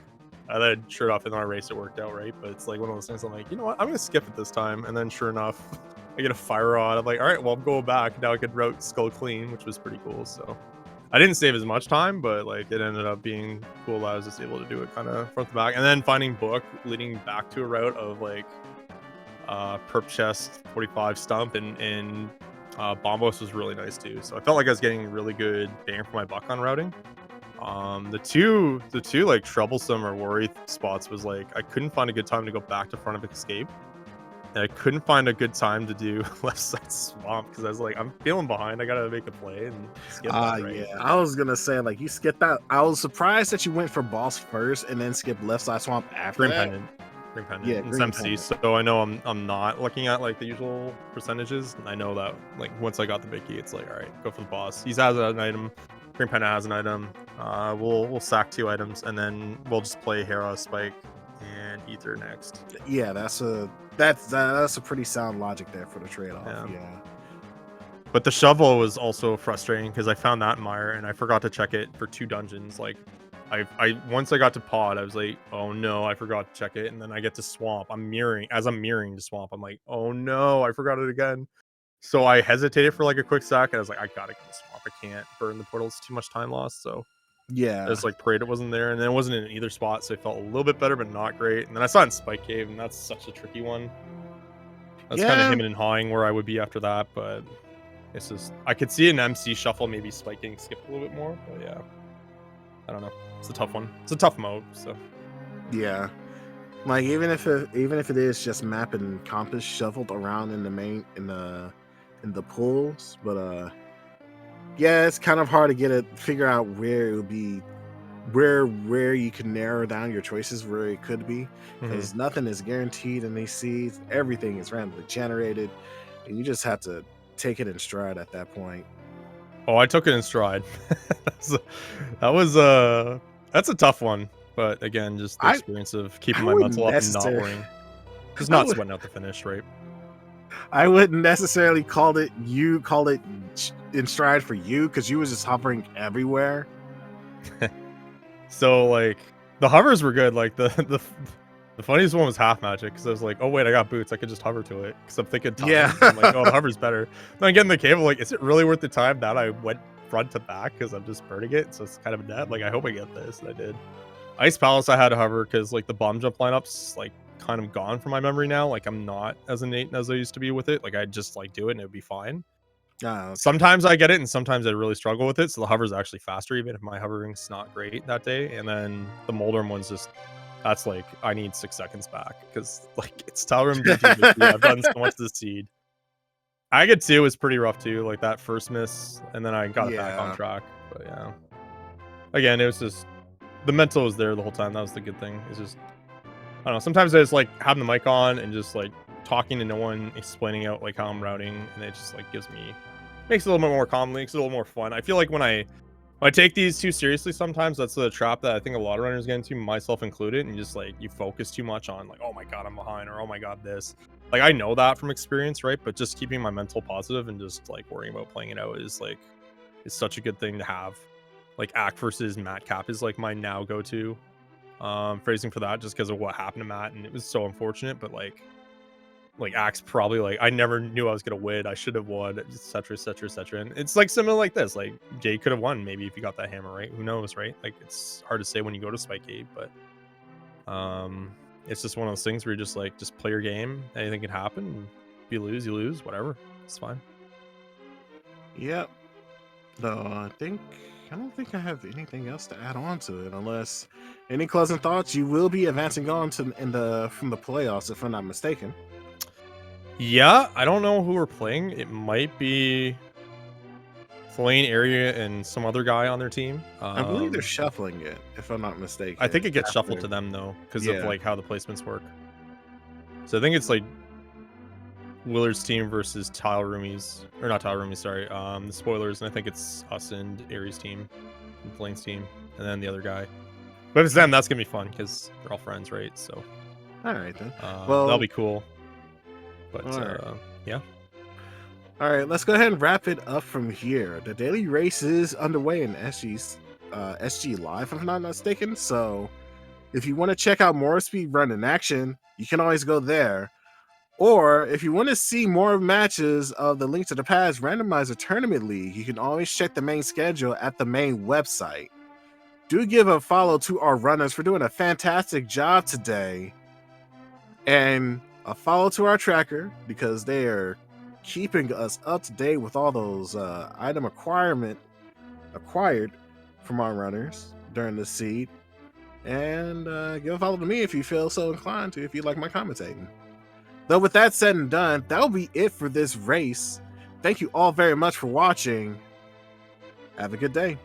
Speaker 2: And then sure enough, in our race it worked out, right? But it's like one of those things I'm like, you know what, I'm gonna skip it this time. And then sure enough, I get a fire rod. I'm like, all right, well, I'm going back now. I could route Skull clean, which was pretty cool. So I didn't save as much time, but like it ended up being cool that I was just able to do it kind of front to back. And then finding book leading back to a route of like perp chest 45 stump and bombos was really nice too. So I felt like I was getting really good bang for my buck on routing. The two like troublesome or worry spots was like I couldn't find a good time to go back to front of escape. And I couldn't find a good time to do left side swamp because I was like, I'm feeling behind. I gotta make a play and skip that, right?
Speaker 1: Yeah, I was gonna say like you skipped that. I was surprised that you went for boss first and then skipped left side swamp after
Speaker 2: Green
Speaker 1: that.
Speaker 2: pendant.
Speaker 1: Yeah,
Speaker 2: it's
Speaker 1: green
Speaker 2: MC.
Speaker 1: pendant.
Speaker 2: So I know I'm not looking at like the usual percentages. And I know that like once I got the big key, it's like, all right, go for the boss. He has an item. Green pendant has an item. We'll sack 2 items and then we'll just play Hera, Spike, and Ether next.
Speaker 1: Yeah, that's a pretty sound logic there for the trade-off. Yeah.
Speaker 2: But the shovel was also frustrating because I found that in Mire and I forgot to check it for 2 dungeons. Like I once I got to pod, I was like, oh no, I forgot to check it. And then I get to swamp. I'm mirroring to swamp. I'm like, oh no, I forgot it again. So I hesitated for like a quick sec. And I was like, I gotta go to swamp. I can't burn the portal. It's too much time lost. So
Speaker 1: yeah,
Speaker 2: I just like prayed it wasn't there. And then it wasn't in either spot. So I felt a little bit better, but not great. And then I saw it in Spike Cave, and that's such a tricky one. That's kind of him and hawing where I would be after that, but it's just I could see an MC shuffle maybe spiking skip a little bit more, but yeah, I don't know. It's a tough one. It's a tough mode. So
Speaker 1: yeah, like even if it is just map and compass shuffled around in the main in the pools, but Yeah, it's kind of hard to figure out where it would be, where you can narrow down your choices, where it could be,
Speaker 2: Mhm.
Speaker 1: because nothing is guaranteed in these seeds. Everything is randomly generated, and you just have to take it in stride at that point.
Speaker 2: Oh, I took it in stride. So, that was, that's a tough one, but again, just the
Speaker 1: I
Speaker 2: experience of keeping
Speaker 1: I
Speaker 2: my
Speaker 1: wouldn't
Speaker 2: mental up and not
Speaker 1: necessarily
Speaker 2: worrying. Just
Speaker 1: I
Speaker 2: not
Speaker 1: would
Speaker 2: sweating out the finish, right?
Speaker 1: I wouldn't necessarily call it in stride for you because you was just hovering everywhere.
Speaker 2: So, like, the hovers were good, like, the funniest one was half magic because I was like, "Oh, wait, I got boots, I could just hover to it because 'cause I'm thinking
Speaker 1: Yeah.
Speaker 2: time, and I'm like, "Oh, the hover's better." Then I get in the cave, I'm like, "Is it really worth the time that I went front to back because 'cause I'm just burning it, so it's kind of a net?" Like, I hope I get this, and I did. Ice Palace, I had to hover because, like, the bomb jump lineup's, like, kind of gone from my memory now, like, I'm not as innate as I used to be with it, like, I'd just, like, do it and it would be fine.
Speaker 1: Ah, okay.
Speaker 2: Sometimes I get it, and sometimes I really struggle with it, so the hover's actually faster even if my hovering's not great that day, and then the Moldrum one's just that's, like, I need 6 seconds back because like, it's Tower MD2 victory, I've done so much this seed. Aga 2 is pretty rough too, like, that first miss, and then I got it back on
Speaker 1: Yeah.
Speaker 2: track, but yeah. Again, it was just the mental was there the whole time, that was the good thing, it's just I don't know, sometimes I just like having the mic on and just like talking to no one, explaining out like how I'm routing, and it just like gives me makes it a little bit more calm, makes it a little more fun. I feel like when I take these too seriously, sometimes that's the trap that I think a lot of runners get into, myself included, and you just like you focus too much on like, oh my god, I'm behind, or oh my god, this. Like I know that from experience, right? But just keeping my mental positive and just like worrying about playing it out is such a good thing to have. Like Act versus Matt Cap is like my now go to phrasing for that just because of what happened to Matt, and it was so unfortunate. But like Axe probably like I never knew I was gonna win. I should have won, etc., etc., etc. And it's like similar like this. Like Jay could have won maybe if he got that hammer right. Who knows, right? Like it's hard to say when you go to Spike Gate, but it's just one of those things where you just play your game. Anything can happen. If you lose, whatever. It's fine.
Speaker 1: Yep. No, I don't think I have anything else to add on to it, unless any closing thoughts. You will be advancing on to in the from the playoffs, if I'm not mistaken.
Speaker 2: Yeah, I don't know who we're playing. It might be Flane Area and some other guy on their team.
Speaker 1: I believe they're shuffling it, if I'm not
Speaker 2: I think
Speaker 1: mistaken.
Speaker 2: it gets shuffled
Speaker 1: After,
Speaker 2: to them though, because of
Speaker 1: yeah.
Speaker 2: like how the placements work. So I think it's like Willard's team versus Tile Roomies, or not Tile Roomies, sorry, the Spoilers, and I think it's us and Aries team, and Flane's team, and then the other guy. But if it's them, that's gonna be fun because they're all friends, right? So
Speaker 1: All right then.
Speaker 2: that'll
Speaker 1: Well,
Speaker 2: be cool. But
Speaker 1: all right.
Speaker 2: yeah,
Speaker 1: All right, let's go ahead and wrap it up from here. The daily race is underway in SG Live, if I'm not mistaken. So if you want to check out more speedrun in action, you can always go there. Or if you want to see more matches of the Link to the Past Randomizer Tournament League, you can always check the main schedule at the main website. Do give a follow to our runners for doing a fantastic job today. And a follow to our tracker because they are keeping us up to date with all those item acquired from our runners during the seed. And give a follow to me if you feel so inclined to, if you like my commentating. Though with that said and done, that'll be it for this race. Thank you all very much for watching. Have a good day.